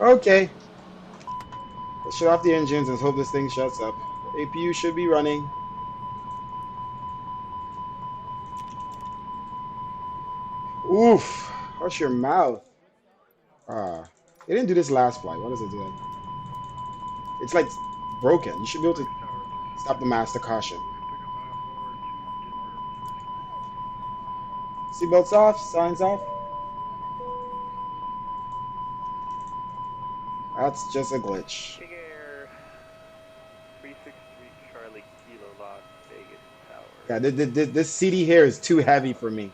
Okay. Let's shut off the engines and hope this thing shuts up. APU should be running. Oof. Hush your mouth. It didn't do this last flight. Why does it do that? It's like broken. You should be able to stop the master caution. Seatbelts off. Signs off. That's just a glitch.
King Air 363 Charlie Kilo Las Vegas Tower.
Yeah, this CD here is too heavy for me.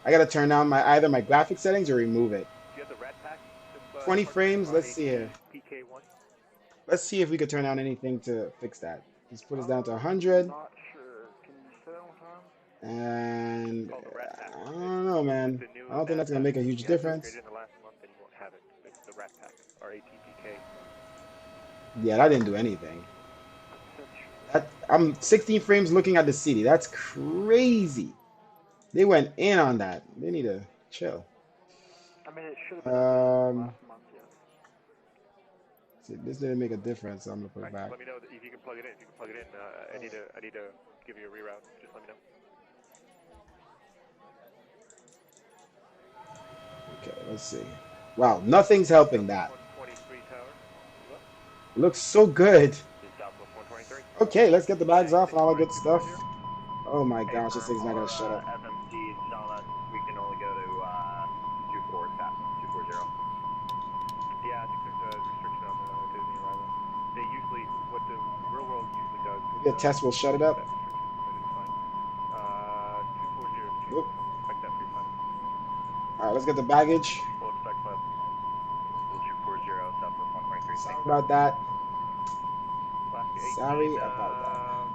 I gotta turn down either my graphic settings or remove it.
Do you have the rat pack?
20 frames. Let's see here.
PK1.
Let's see if we could turn down anything to fix that. Let's put us down to 100.
Not sure. Can you tell, Tom?
And I don't know, man. I don't think that's gonna make a huge difference.
In the last month, and you won't have it. It's the rat pack. RATPK.
Yeah, that didn't do anything. I'm 16 frames looking at the CD. That's crazy. They went in on that. They need to chill.
I mean, it should have been last month, yeah.
See, this didn't make a difference, so I'm gonna put it back.
Let me know if you can plug it in. If you can plug it in, I need to give you a reroute. Just let me know.
Okay, let's see. Wow, nothing's helping that.
123 tower.
Looks so good. Okay, let's get the bags off and all that good stuff. Oh my gosh, this thing's not gonna shut up.
FMC is telling us we can only go to 240.
Yeah, I think there's a restriction on the Disney arrival. They usually, what the real world usually does.
Maybe a test will shut it up.
But it's fine. 240.
Nope.
Expect that for your final.
Alright, let's get the baggage.
Full expect flight. 240, Southwest 123.
Sorry about that. Sorry
Which
about that.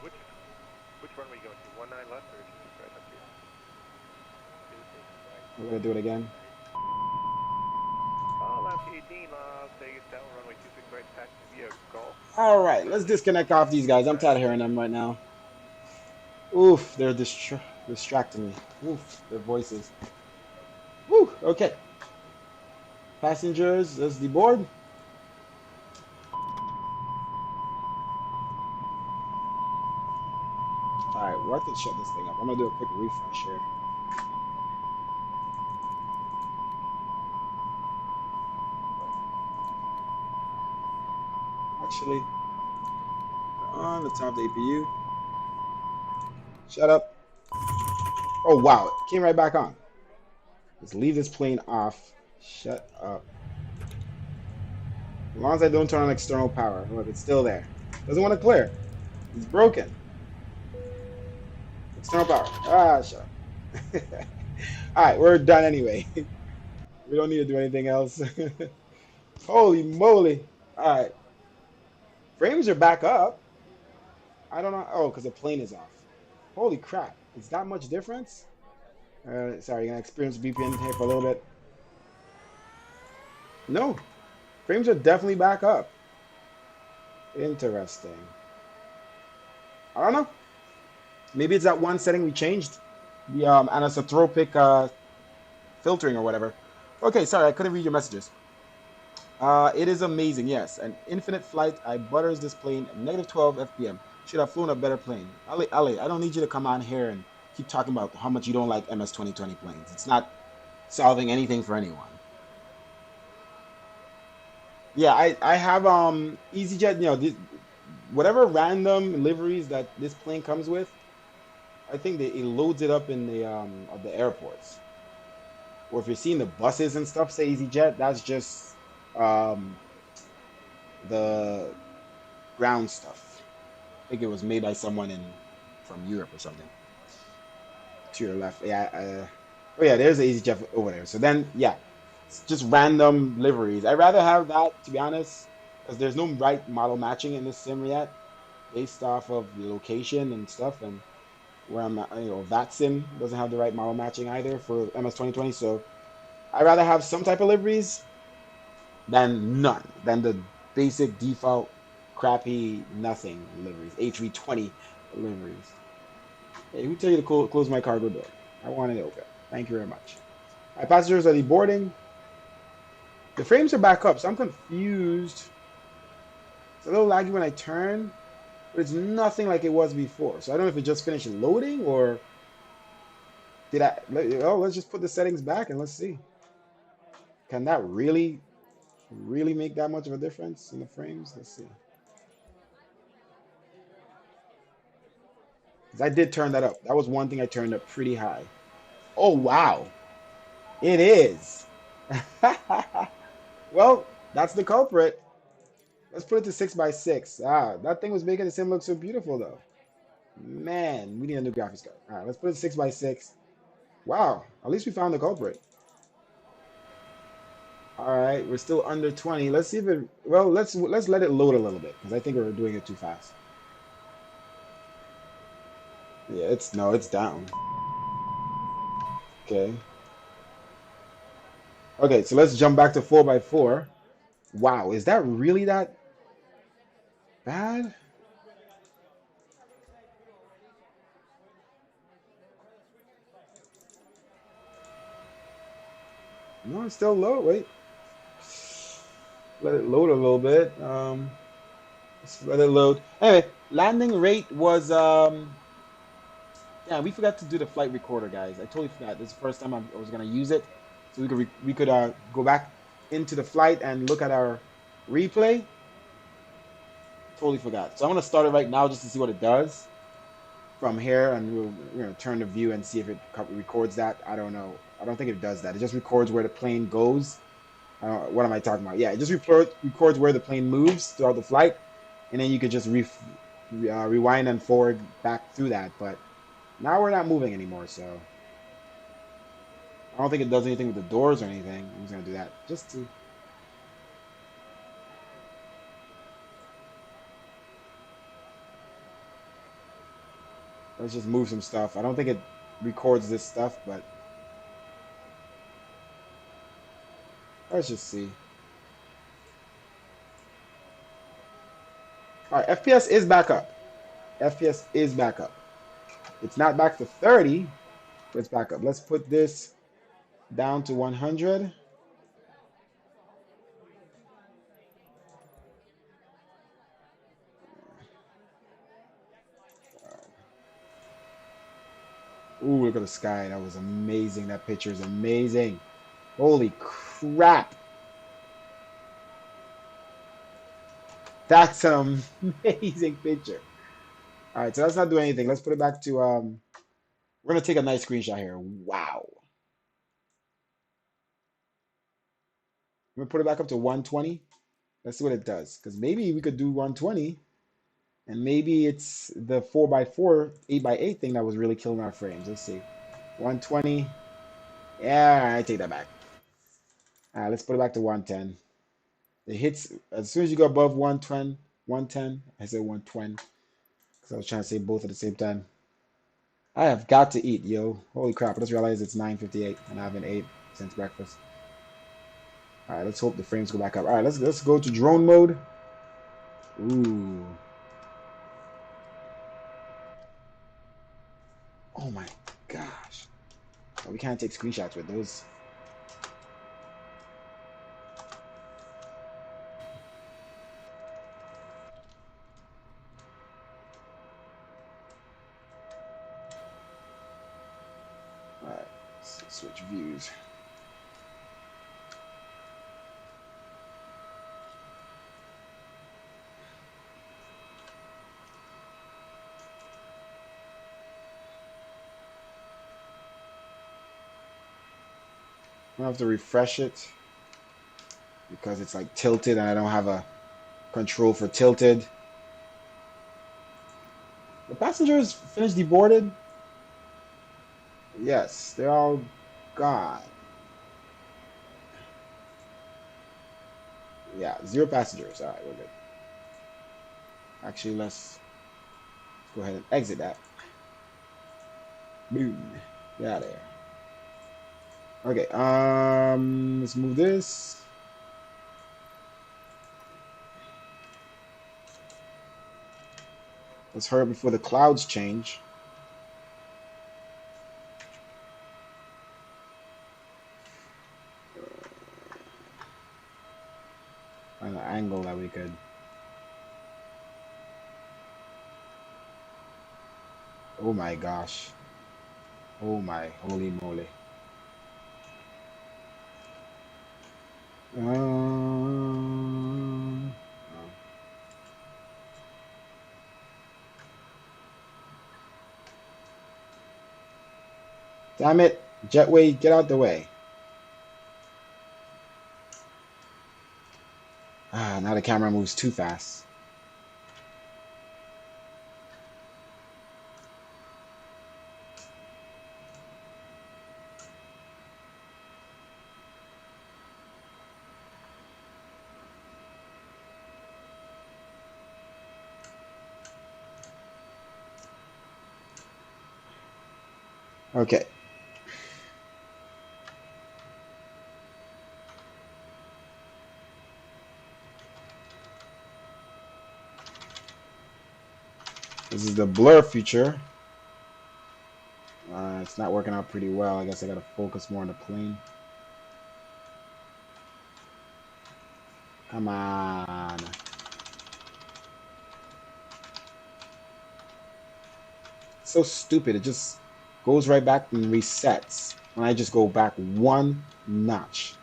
Which runway are you going to? 19 left or just right up here?
We're gonna do it again.
left 18, Vegas down, runway 26 right, taxi via Golf.
All right, let's disconnect off these guys. I'm tired of hearing them right now. Oof, they're distracting me. Oof, their voices. Woo, okay. Passengers, let's deboard. All right, well, I can shut this thing up. I'm gonna do a quick refresh here. Actually, on the top of the APU. Shut up. Oh, wow, it came right back on. Let's leave this plane off. Shut up. As long as I don't turn on external power. Look, it's still there. Doesn't want to clear. It's broken. External power. Ah, shut up. All right, we're done anyway. We don't need to do anything else. Holy moly. All right. Frames are back up. I don't know. Oh, because the plane is off. Holy crap. It's that much difference? Sorry, you're going to experience VPN here for a little bit. No. Frames are definitely back up. Interesting. I don't know. Maybe it's that one setting we changed. The anisotropic filtering or whatever. Okay, sorry, I couldn't read your messages. It is amazing, yes. An infinite flight. I butters this plane. -12 FPM. Should have flown a better plane. Ali, I don't need you to come on here and keep talking about how much you don't like MS-2020 planes. It's not solving anything for anyone. Yeah, I have EasyJet, whatever random liveries that this plane comes with, I think that it loads it up in the of the airports. Or if you're seeing the buses and stuff say EasyJet, that's just the ground stuff. I think it was made by someone from Europe or something. To your left, yeah. Oh yeah, there's an EasyJet over there. So then, yeah, it's just random liveries. I'd rather have that, to be honest, because there's no right model matching in this sim yet, based off of the location and stuff, and where I'm at, that sim doesn't have the right model matching either for MS-2020. So I'd rather have some type of liveries than none, than the basic default crappy nothing liveries, A320 liveries. Hey, who tell you to close my cargo door? I want it open. Thank you very much. My passengers are deboarding. The frames are back up, so I'm confused. It's a little laggy when I turn, but it's nothing like it was before. So I don't know if it just finished loading or did I? Oh, let's just put the settings back and let's see. Can that really make that much of a difference in the frames? Let's see. Because I did turn that up. That was one thing I turned up pretty high. Oh, wow. It is. Well, that's the culprit. Let's put it to 6x6. Ah, that thing was making the sim look so beautiful, though. Man, we need a new graphics card. All right, let's put it to 6x6. Wow, at least we found the culprit. All right, we're still under 20. Let's see if it. Well, let's let it load a little bit because I think we're doing it too fast. Yeah, it's down. Okay. Okay, so let's jump back to 4x4. Wow, is that really that bad? No, it's still low. Wait. Let it load a little bit. Let's let it load. Anyway, landing rate was yeah, we forgot to do the flight recorder, guys. I totally forgot. This is the first time I was gonna use it, so we could go back into the flight and look at our replay. Totally forgot. So I'm gonna start it right now just to see what it does from here, and we're gonna turn the view and see if it records that. I don't know. I don't think it does that. It just records where the plane goes. What am I talking about? Yeah, it just records where the plane moves throughout the flight, and then you could just rewind and forward back through that. But now we're not moving anymore, so I don't think it does anything with the doors or anything. I'm just gonna do that just to. Let's just move some stuff. I don't think it records this stuff, but let's just see. All right, FPS is back up. FPS is back up. It's not back to 30, but it's back up. Let's put this down to 100. Ooh, look at the sky. That was amazing. That picture is amazing. Holy crap. That's an amazing picture. All right, so let's not do anything. Let's put it back to, we're going to take a nice screenshot here. Wow. I'm going to put it back up to 120. Let's see what it does. Because maybe we could do 120. And maybe it's the 4x4, 8x8 thing that was really killing our frames. Let's see. 120. Yeah, I take that back. All right, let's put it back to 110. It hits, as soon as you go above 110, 110, I say 120. Because I was trying to say both at the same time. I have got to eat, yo. Holy crap, I just realized it's 9:58 and I haven't ate since breakfast. All right, let's hope the frames go back up. All right, let's go to drone mode. Ooh. Oh my gosh. Oh, we can't take screenshots with those. All right, let's switch views. I'm gonna have to refresh it because it's like tilted and I don't have a control for tilted. The passengers finished deboarded? Yes, they're all gone. Yeah, 0 passengers. All right, we're good. Actually, let's go ahead and exit that. Boom. Get out of there. Okay, let's move this. Let's hurry up before the clouds change. Find an angle that we could. Oh my gosh. Oh my holy moly. Damn it. Jetway, get out the way. Ah, now the camera moves too fast. Okay. This is the blur feature. It's not working out pretty well. I guess I gotta focus more on the plane. Come on. It's so stupid. It just goes right back and resets when I just go back one notch.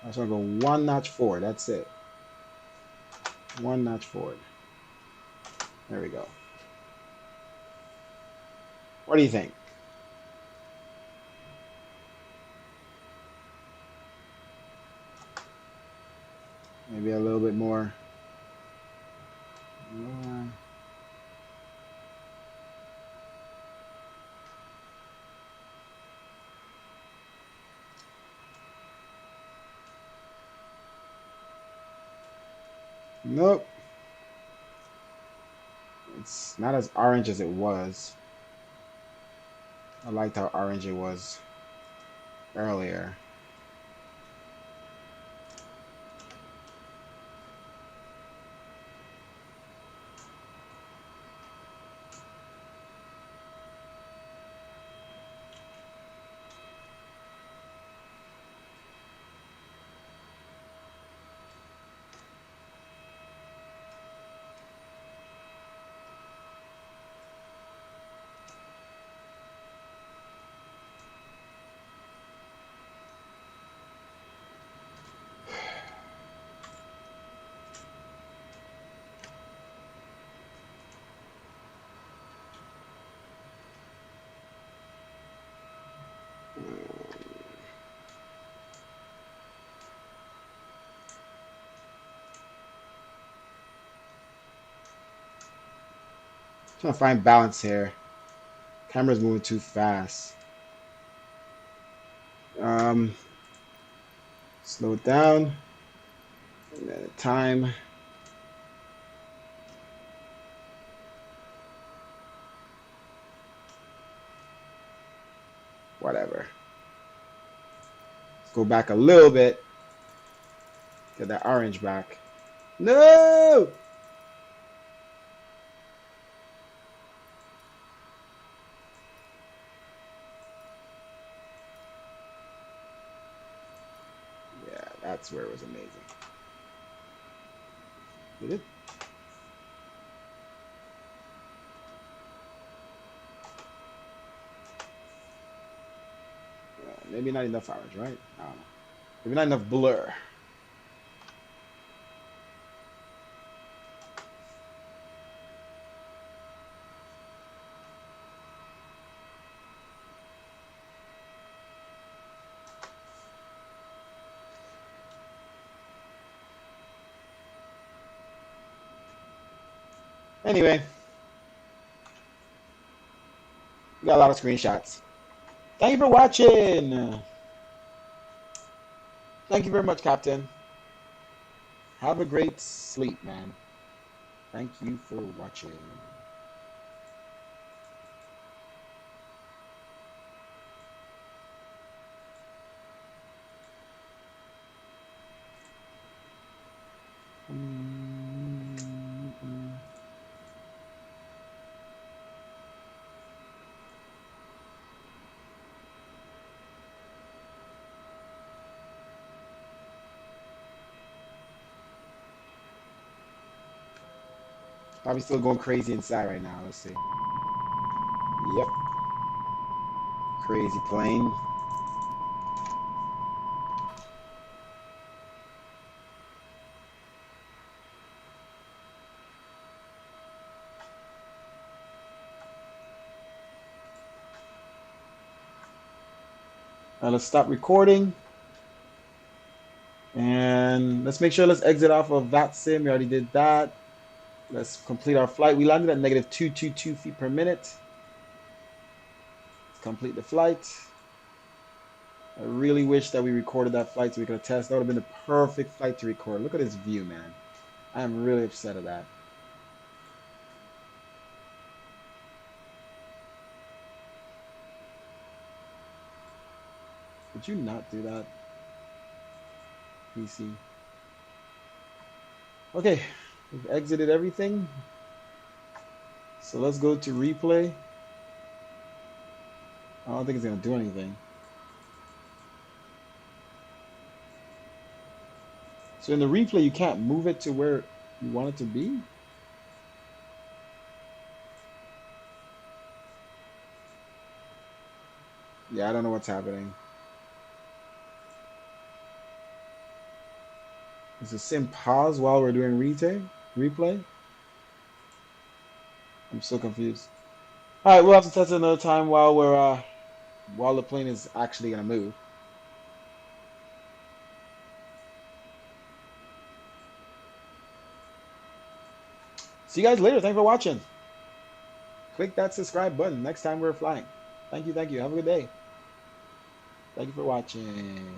I just want to go one notch forward. That's it. One notch forward. There we go. What do you think? Maybe a little bit more. Nope. It's not as orange as it was. I liked how orange it was earlier. Trying to find balance here. Camera's moving too fast. Slow it down. And then time. Whatever. Let's go back a little bit. Get that orange back. No! Yeah, that's where it was amazing. Did it? Maybe not enough orange, right? I don't know. Maybe not enough blur. Anyway, we got a lot of screenshots. Thank you for watching. Thank you very much, Captain. Have a great sleep, man. Thank you for watching. Probably still going crazy inside right now. Let's see. Yep. Crazy plane. Now let's stop recording. And let's make sure, let's exit off of VATSIM. We already did that. Let's complete our flight. We landed at negative 222 feet per minute. Let's complete the flight. I really wish that we recorded that flight so we could test. That would have been the perfect flight to record. Look at this view, man. I am really upset at that. Did you not do that, PC? Okay, we've exited everything. So let's go to replay. I don't think it's going to do anything. So in the replay, you can't move it to where you want it to be? Yeah, I don't know what's happening. Is the sim pause while we're doing replay? I'm so confused. All right, we'll have to test it another time while we're while the plane is actually gonna move. See you guys later. Thanks for watching. Click that subscribe button next time we're flying. Thank you. Thank you. Have a good day. Thank you for watching.